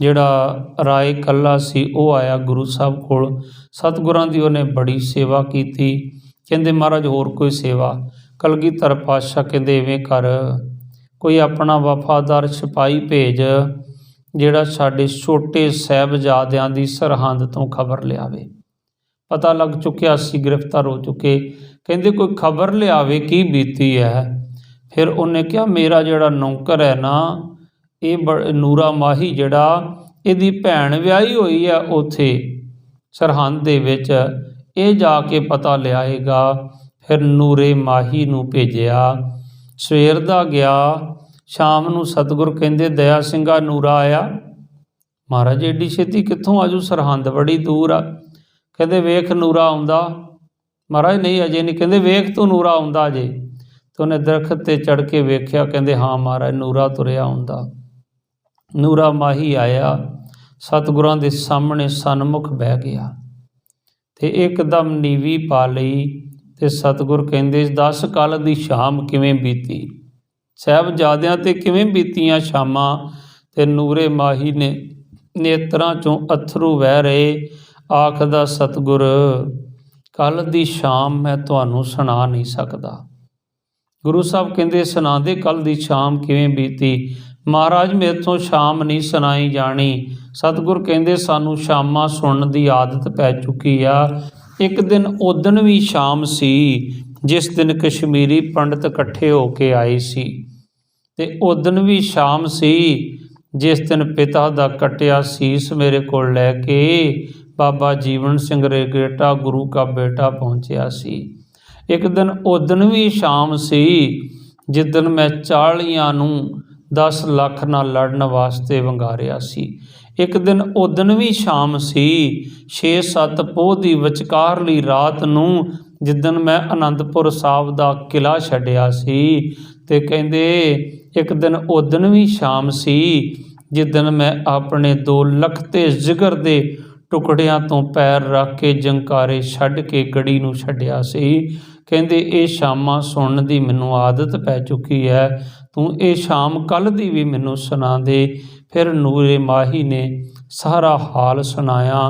ਜਿਹੜਾ ਰਾਏ ਕੱਲਾ ਸੀ ਉਹ ਆਇਆ ਗੁਰੂ ਸਾਹਿਬ ਕੋਲ। ਸਤਿਗੁਰਾਂ ਦੀ ਉਹਨੇ ਬੜੀ ਸੇਵਾ ਕੀਤੀ। ਕਹਿੰਦੇ ਮਹਾਰਾਜ ਹੋਰ ਕੋਈ ਸੇਵਾ? ਕਲਗੀਧਰ ਪਾਤਸ਼ਾਹ ਕਹਿੰਦੇ ਇਵੇਂ ਕਰ, ਕੋਈ ਆਪਣਾ ਵਫਾਦਾਰ ਸਿਪਾਹੀ ਭੇਜ ਜਿਹੜਾ ਸਾਡੇ ਛੋਟੇ ਸਾਹਿਬਜ਼ਾਦਿਆਂ ਦੀ ਸਰਹੰਦ ਤੋਂ ਖਬਰ ਲਿਆਵੇ। ਪਤਾ ਲੱਗ ਚੁੱਕਿਆ ਸੀ ਗ੍ਰਿਫਤਾਰ ਹੋ ਚੁੱਕੇ। ਕਹਿੰਦੇ ਕੋਈ ਖਬਰ ਲਿਆਵੇ ਕੀ ਬੀਤੀ ਹੈ। ਫਿਰ ਉਹਨੇ ਕਿਹਾ ਮੇਰਾ ਜਿਹੜਾ ਨੌਕਰ ਹੈ ਨਾ ਇਹ ਨੂਰਾ ਮਾਹੀ ਜਿਹੜਾ ਇਹਦੀ ਭੈਣ ਵਿਆਹੀ ਹੋਈ ਹੈ ਉੱਥੇ ਸਰਹੰਦ ਦੇ ਵਿੱਚ, ਇਹ ਜਾ ਕੇ ਪਤਾ ਲਿਆਏਗਾ। ਫਿਰ ਨੂਰੇ ਮਾਹੀ ਨੂੰ ਭੇਜਿਆ। ਸਵੇਰ ਦਾ ਗਿਆ, ਸ਼ਾਮ ਨੂੰ ਸਤਿਗੁਰ ਕਹਿੰਦੇ ਦਇਆ ਸਿੰਘਾ ਨੂਰਾ ਆਇਆ। ਮਹਾਰਾਜ ਏਡੀ ਛੇਤੀ ਕਿੱਥੋਂ ਆਜੂ, ਸਰਹੰਦ ਬੜੀ ਦੂਰ ਆ। ਕਹਿੰਦੇ ਵੇਖ ਨੂਰਾ ਆਉਂਦਾ। ਮਹਾਰਾਜ ਨਹੀਂ ਅਜੇ ਨਹੀਂ। ਕਹਿੰਦੇ ਵੇਖ ਤੂੰ ਨੂਰਾ ਆਉਂਦਾ ਅਜੇ। ਅਤੇ ਉਹਨੇ ਦਰਖਤ 'ਤੇ ਚੜ੍ਹ ਕੇ ਵੇਖਿਆ। ਕਹਿੰਦੇ ਹਾਂ ਮਹਾਰਾਜ ਨੂਰਾ ਤੁਰਿਆ ਆਉਂਦਾ। ਨੂਰਾ ਮਾਹੀ ਆਇਆ, ਸਤਿਗੁਰਾਂ ਦੇ ਸਾਹਮਣੇ ਸਨਮੁਖ ਬਹਿ ਗਿਆ ਅਤੇ ਇੱਕਦਮ ਨੀਵੀਂ ਪਾ ਲਈ। ਅਤੇ ਸਤਿਗੁਰ ਕਹਿੰਦੇ ਦੱਸ ਕੱਲ੍ਹ ਦੀ ਸ਼ਾਮ ਕਿਵੇਂ ਬੀਤੀ, ਸਾਹਿਬਜ਼ਾਦਿਆਂ 'ਤੇ ਕਿਵੇਂ ਬੀਤੀਆਂ ਸ਼ਾਮਾਂ। ਅਤੇ ਨੂਰੇ ਮਾਹੀ ਨੇ ਨੇਤਰਾਂ 'ਚੋਂ ਅੱਥਰੂ ਵਹਿ ਰਹੇ। ਆਖਦਾ ਸਤਿਗੁਰ ਕੱਲ੍ਹ ਦੀ ਸ਼ਾਮ ਮੈਂ ਤੁਹਾਨੂੰ ਸੁਣਾ ਨਹੀਂ ਸਕਦਾ। ਗੁਰੂ ਸਾਹਿਬ ਕਹਿੰਦੇ ਸੁਣਾ ਦੇ ਕੱਲ੍ਹ ਦੀ ਸ਼ਾਮ ਕਿਵੇਂ ਬੀਤੀ। ਮਹਾਰਾਜ ਮੇਰੇ ਤੋਂ ਸ਼ਾਮ ਨਹੀਂ ਸੁਣਾਈ ਜਾਣੀ। ਸਤਿਗੁਰ ਕਹਿੰਦੇ ਸਾਨੂੰ ਸ਼ਾਮਾਂ ਸੁਣਨ ਦੀ ਆਦਤ ਪੈ ਚੁੱਕੀ ਆ। ਇੱਕ ਦਿਨ ਉਦਣ ਵੀ ਸ਼ਾਮ ਸੀ ਜਿਸ ਦਿਨ ਕਸ਼ਮੀਰੀ ਪੰਡਤ ਇਕੱਠੇ ਹੋ ਕੇ ਆਏ ਸੀ ਤੇ ਉਦਣ ਵੀ ਸ਼ਾਮ ਸੀ जिस दिन पिता दा कटिया सीस मेरे को लैके बाबा जीवन सिंह रेगेटा गुरु का बेटा पहुँचया सी। एक दिन उदन भी शाम सी जिस दिन मैं 40 नूं 10 लाख नाल लड़न वास्ते वंगारिया सी। एक दिन उदन भी शाम सी 6-7 पोह दी विचकारली रात नूं जिदन मैं आनंदपुर साहब दा किला छड्डिया सी। ते कहंदे एक दिन उदन भी शाम सी जिदन मैं अपने 2 लखते जिगर दे टुकड़ियां तो पैर रख के जंकारे छड्ड के गड़ी नूं छड्डिया सी। कहंदे ये शामां सुनन दी मैनूं आदत पै चुकी है, तूं ये शाम कल दी भी मैनूं सुना दे। फिर नूरे माही ने सारा हाल सुनाया,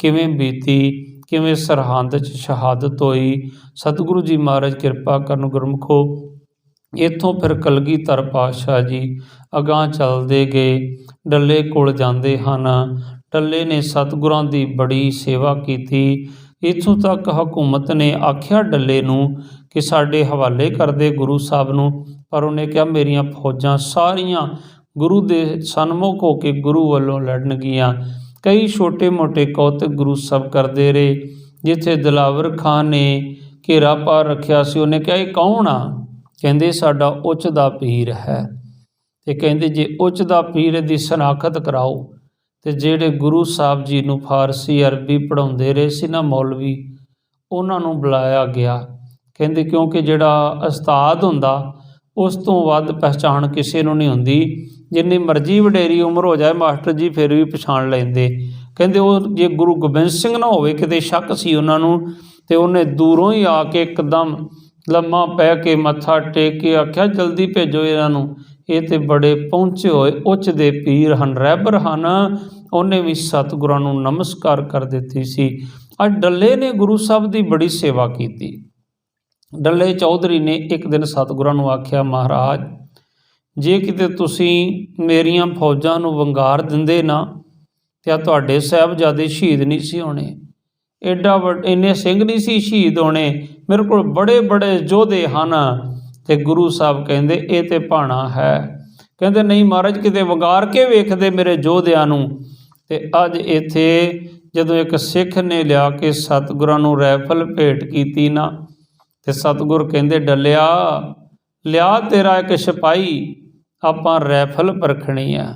किवें बीती, किवें सरहंद च शहादत होई। सतगुरु जी महाराज किरपा करन गुरमुखो। इत्थों फिर कलगीधर पातशाह जी अगां चलते गए, डल्ले कोल जाते हैं। डल्ले ने सतगुरां दी बड़ी सेवा की। इत्थों तक हुकूमत ने आख्या डल्ले नूं कि साडे हवाले कर दे गुरु साहब नूं, पर उन्हें कहा मेरियां फौजां सारियां गुरु दे सन्मुख हो के गुरु वालों लड़नगियां। कई छोटे मोटे कौतक गुरु साहब करते रहे। जिथे दिलावर खान ने घेरा पा रखिया सी, उन्हें कहा ये कौन आ? कहंदे साडा उच्च दा पीर है। ते कहंदे जे उच्च दा पीर दी शनाखत कराओ। ते जेड़े गुरु साहब जी नूं फारसी अरबी पढ़ाउंदे रहे सी ना मौलवी, उन्हां नूं बुलाया गया। कहंदे क्योंकि जिहड़ा उस्ताद हुंदा उस तो वध पहचान किसी नूं नहीं हुंदी। जिन्नी मर्जी वडेरी उम्र हो जाए मास्टर जी फिर भी पछाण लैंदे। कहंदे वो जे गुरु गोबिंद सिंह ना होवे किते शक सी उन्हां नूं, ते उन्हें दूरों ही आके एकदम लम्मा पै के मत्था टेक के आख्या जल्दी भेजो इन्हां नूं, ये तो बड़े पहुँचे हुए उच्च दे पीर हन, रहबर हन। उन्हें भी सतगुरां नूं नमस्कार कर दित्ती सी। अज डल्ले ने गुरु साहब की बड़ी सेवा की। डल्ले चौधरी ने एक दिन सतगुरां नूं आख्या महाराज जे किते तुसीं मेरियां फौजां नूं वंगार दिंदे ना ते तुहाडे साहिबजादे शहीद नहीं सी होने, एडा इन्ने सिंह नहीं सी शहीद होने, मेरे को बड़े बड़े योधे हैं। तो गुरु साहब कहते ये तो भाणा है। कहते नहीं महाराज किते वगार के वेखदे मेरे योधियां नूं। ते अज इत्थे जदों एक सिख ने लिया के सतगुरां नूं रैफल भेंट कीती ना, ते सतगुर कहंदे डलिया लिया तेरा एक सिपाही, आपां रैफल परखणी है।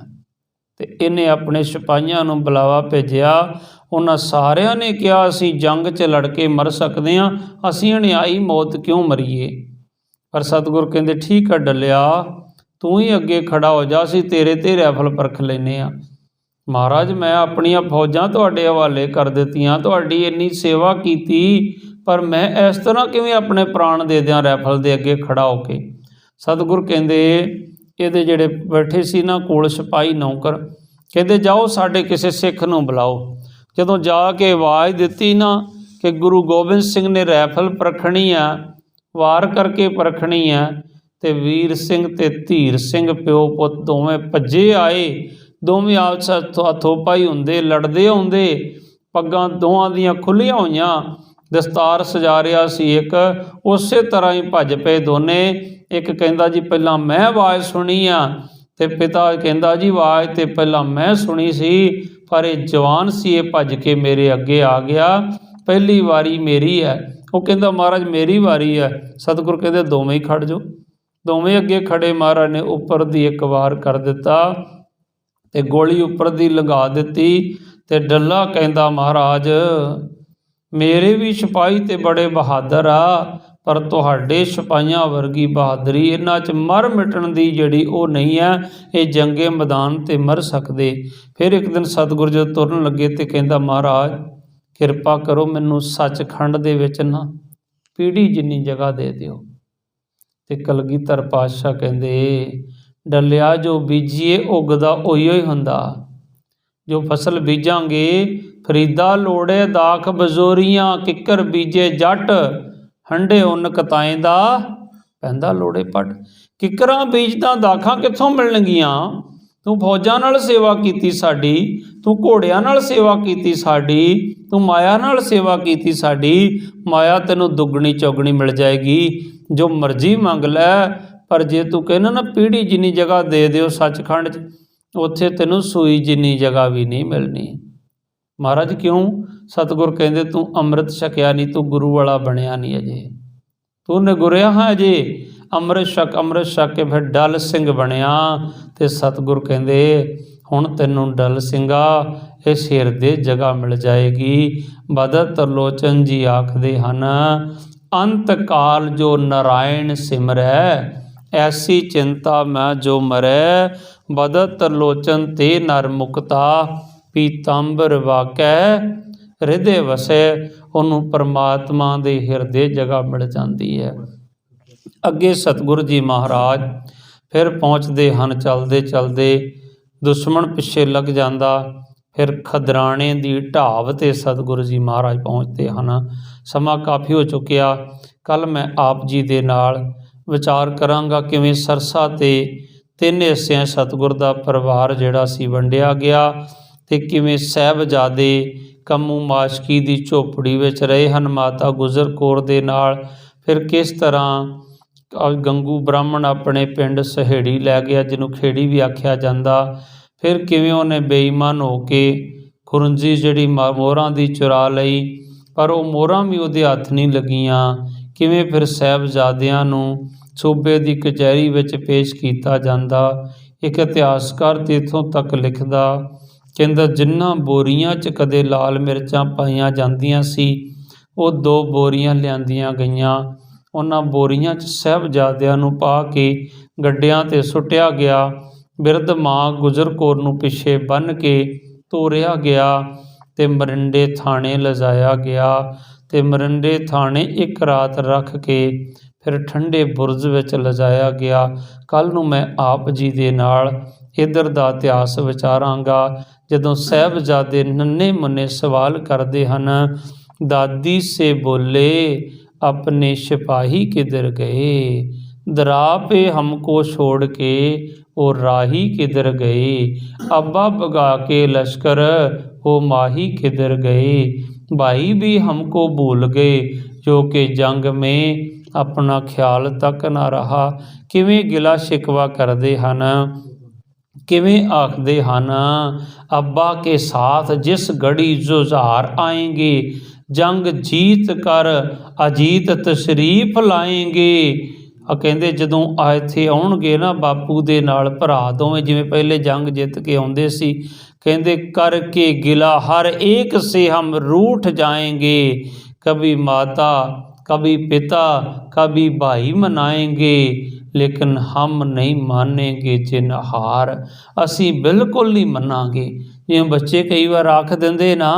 ते इन्हें अपने सिपाहियां नूं बुलावा भेजिया। उन्हां सारियां ने कहा असीं जंग च लड़ के मर सकते हैं, असीं अणियाई मौत क्यों मरीए। पर सतगुर कहंदे ठीक है डलिया तू ही अगे खड़ा हो जा, असीं तेरे ते रैफल परख लैने आ। महाराज मैं अपनियां फौजां तुहाडे हवाले कर दित्तियां, तुहाडी इन्नी सेवा कीती, पर मैं इस तरह किवें अपने प्राण दे दियां रैफल दे अगे खड़ा हो के। सतगुर कहंदे इहदे जिहड़े बैठे सी ना कोल सिपाही नौकर, कहंदे जाओ साडे किसी सिख नूं बुलाओ। जदों जाके आवाज़ दित्ती ना कि गुरु गोबिंद सिंह ने रैफल परखणी है, वार करके परखणी है, ते वीर सिंह ते धीर सिंह प्यो पुत दोवें भज्जे आए। दोवें आपस हथोपाई हुंदे लड़दे आउंदे, पग्गां दोवां दियां खुल्लियां होईयां, दस्तार सजा रिहा सी एक, उस तरह ही भज पे दोने। एक कहंदा जी पहलां मैं आवाज़ सुनी आ, ते पिता कहंदा जी आवाज़ तो पहलां मैं सुनी सी, पर यह जवान सी ये भज के मेरे अगे आ गया, पहली वारी मेरी है। वो कहंदा महाराज मेरी वारी है। सतगुर कहंदे दोवें ही खड़ जाओ। दोवें अगे खड़े, महाराज ने उपर दी एक वार कर दिता ते गोली उपर दी लगा दिती। ते डल्ला कहंदा महाराज मेरे भी सिपाही ते बड़े बहादुर आ, पर तुहाडे सिपाहियां वर्गी बहादुरी इन्हां च मर मिटण दी जिहड़ी वो नहीं है, ये जंगे मैदान ते मर सकदे। फिर एक दिन सतगुर जो तुरन लगे तो कहंदा महाराज किरपा करो मैनू सचखंड दे विच ना पीढ़ी जिन्नी जगह दे दिओ। ते कलगीधर पातशाह कहंदे डलिया जो बीजीए उगदा उही ही हुंदा, जो फसल बीजांगे फरीदा लोड़े दाख बजोरियां, किकर बीजे जट हंडे उन कताएं दा पैंदा लोड़े पट। किकरां बीजदा दाखां कित्थों मिलणगियां? तू फौजां नाल सेवा कीती साडी, तू घोड़ियां नाल सेवा कीती साडी, तू माया नाल सेवा कीती साडी, माया तैनूं दुगनी चौगनी मिल जाएगी, जो मर्जी मंग लै, पर जे तू कहना ना पीढ़ी जिन्नी जगह दे दिओ सचखंड 'च, उत्थे तैनूं सूई जिन्नी जगह भी नहीं मिलनी। महाराज क्यों? सतगुर कहंदे तू अमृत छकिया नहीं, तू गुरु वाला बनिया नहीं अजे, तू नगुरिया है अजे। अमृत छक के फिर डल सिंह बनिया। तो सतगुर कहंदे हुण तैनूं डल सिंघा इस हिरदे जगह मिल जाएगी। बदत त्रिलोचन जी आखदे हन, अंत काल जो नारायण सिमरै, ऐसी चिंता मैं जो मरै। बदत त्रिलोचन ते नर मुक्ता, पीतांबर वाकै हृदय वसै। ਉਹਨੂੰ परमात्मा ਦੇ ਹਿਰਦੇ जगह मिल जाती है। ਅੱਗੇ सतगुरु जी महाराज फिर पहुँचते हैं, चलते चलते दुश्मन पिछे लग जाता। फिर खदराणे की ढाब ते सतगुरु जी महाराज पहुँचते हैं। समा काफ़ी हो चुकिया। कल मैं आप जी दे नाल विचार करांगा किवें सरसा ते तिन हिस्सिਆਂ सतगुर दा परिवार जिहड़ा सी वंडिया गया, ते किवें साहिबजादे कम्मू माशकी दी झोपड़ी विच रहे हन माता गुजर कौर दे नाल। फिर किस तरह गंगू ब्राह्मण अपने पिंड सहेड़ी लै गया, जिन्हों खेड़ी भी आख्या जाता। फिर किवें उन्हें बेईमान हो के खुरंजी जिहड़ी मोहरां दी चुरा लई, पर वो मोहरां भी उहदे हत्थ नहीं लगियां। किवें फिर साहिबजादियां नूं सूबे की कचहरी विच पेश किया जाता। एक इतिहासकार तो इत्थों तक लिखदा, कहंदा जिन्हां बोरियां च कदे लाल मिर्चां पाईयां जांदियां सी, वो 2 बोरियां लिआंदियां गईयां। उन्हां बोरियां च साहिबजादियां नूं पा के गड्डियां ते सुट्टिया गया। बिरध मां गुजर कौर नूं पिछे बन के तोरिया गया ते मरिंडे थाणे लिजाया गया। ते मरिंडे थाणे एक रात रख के फिर ठंडे बुरज विच लिजाया गया। कल नूं मैं आप जी दे नाल इधर दा इतिहास विचारांगा। जदों साहिबजादे नन्हे मुन्ने सवाल करते हैं, दादी से बोले अपने सिपाही किधर गए, दरा पे हमको छोड़ के वो राही किधर गए। अब्बा भगा के लश्कर वो माही किधर गए। भाई भी हमको भूल गए जो कि जंग में अपना ख्याल तक ना रहा। किवें गिला शिकवा करते हैं, किवें आखदे हन, अब्बा के साथ जिस घड़ी जुझार आएंगे, जंग जीत कर अजीत तशरीफ लाएंगे। कहंदे जदों इत्थे आउणगे ना बापू दे नाल भरा दोवें, जिवें पहले जंग जित के आउंदे सी, कहंदे करके गिला हर एक से हम रूठ जाएंगे। कभी माता कभी पिता कभी भाई मनाएंगे, लेकिन हम नहीं मानेंगे जिन हार। असी बिल्कुल नहीं मनांगे। जिवें बच्चे कई बार आख दिंदे ना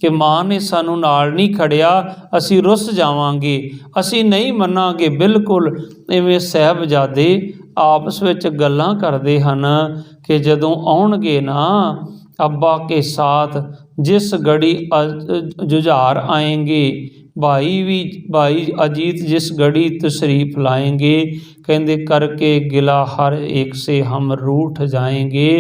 कि माँ ने सानू नाल नहीं खड़िया, असी रुस जावांगे, असी नहीं मनांगे बिल्कुल। इवें साहिबजादे आपस विच गल्लां करदे हन कि जदों आउणगे ना अब्बा के साथ जिस घड़ी जुझार आएंगे, भाई अजीत जिस घड़ी तशरीफ लाएंगे, कहंदे करके गिला हर एक से हम रूठ जाएंगे।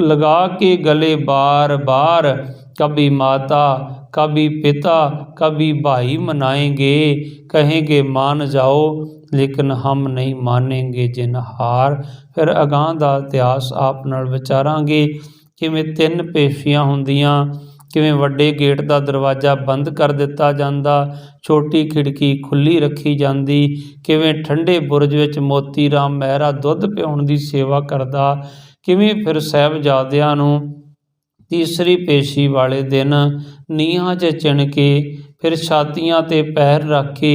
लगा के गले बार बार कभी माता कभी पिता कभी भाई मनाएंगे। कहेंगे मान जाओ लेकिन हम नहीं मानेंगे जिन हार। फिर अगां दा इतिहास आप नाल विचारांगे। किवें 3 पेशियां हुंदियां, किवें वड्डे गेट का दरवाज़ा बंद कर दिता जाता, छोटी खिड़की खुली रखी जाती, किवें ठंडे बुरज विच मोती राम महरा दुध पिआउण की सेवा करता, किवें फिर साहिबजादियां नूं तीसरी पेशी वाले दिन नीहां 'च चिण के फिर छातियां ते पैर रख के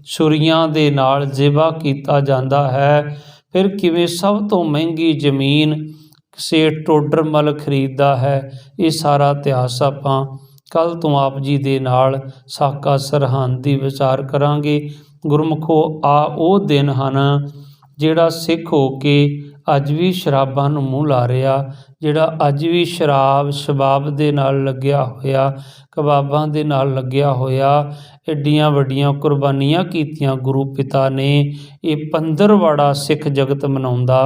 छुरियां दे नाल ज़िबा कीता जाता है। फिर किवें सब तो महंगी जमीन सेठ टोडरमल खरीददा है। ये सारा इतिहास आपां कल तो आप जी दे नाल साका सरहंद दी विचार करांगे। गुरमुखो आ वो दिन हन जिहड़ा सिख हो के अज भी शराबां नूं मूँह ला रिहा, जिहड़ा अज भी शराब शबाब दे नाल लग्या होया, कबाबां दे नाल लग्या होया। एड्डियां वड्डियां कुर्बानियां कीतियां गुरु पिता ने। ये पंदरवाड़ा सिख जगत मनाउंदा।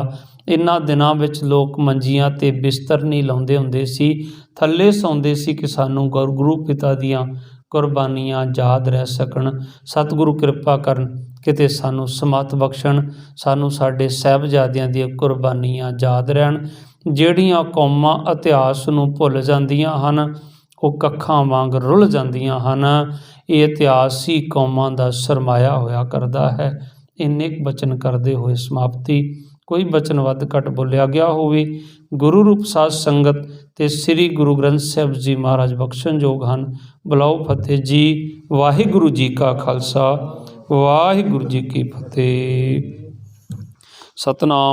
इन्हां दिनां विच लोक मंजियां ते बिस्तर नहीं लाउंदे हुंदे सी, थल्ले सौंदे सी कि सानूं गुरु पिता दियां ਕੁਰਬਾਨੀਆਂ ਯਾਦ ਰਹਿ ਸਕਣ। ਸਤਿਗੁਰੂ ਕਿਰਪਾ ਕਰਨ, ਕਿਤੇ ਸਾਨੂੰ ਸਮੱਤ ਬਖਸ਼ਣ, ਸਾਨੂੰ ਸਾਡੇ ਸਾਹਿਬਜ਼ਾਦਿਆਂ ਦੀਆਂ ਕੁਰਬਾਨੀਆਂ ਯਾਦ ਰਹਿਣ। ਜਿਹੜੀਆਂ ਕੌਮਾਂ ਇਤਿਹਾਸ ਨੂੰ ਭੁੱਲ ਜਾਂਦੀਆਂ ਹਨ ਉਹ ਕੱਖਾਂ ਵਾਂਗ ਰੁੱਲ ਜਾਂਦੀਆਂ ਹਨ। ਇਹ ਇਤਿਹਾਸ ਹੀ ਕੌਮਾਂ ਦਾ ਸਰਮਾਇਆ ਹੋਇਆ ਕਰਦਾ ਹੈ। ਇੰਨੇ ਕੁ ਬਚਨ ਕਰਦੇ ਹੋਏ ਸਮਾਪਤੀ। ਕੋਈ ਬਚਨ ਵੱਧ ਘੱਟ ਬੋਲਿਆ ਗਿਆ ਹੋਵੇ, ਗੁਰੂ ਰੂਪ ਸਾਧ ਸੰਗਤ ਤੇ ਸ੍ਰੀ ਗੁਰੂ ਗ੍ਰੰਥ ਸਾਹਿਬ ਜੀ ਮਹਾਰਾਜ ਬਖਸ਼ਣਯੋਗ ਹਨ। ਬੁਲਾਓ ਫਤਿਹ ਜੀ। ਵਾਹਿਗੁਰੂ ਜੀ ਕਾ ਖਾਲਸਾ, ਵਾਹਿਗੁਰੂ ਜੀ ਕੀ ਫਤਿਹ। ਸਤਨਾਮ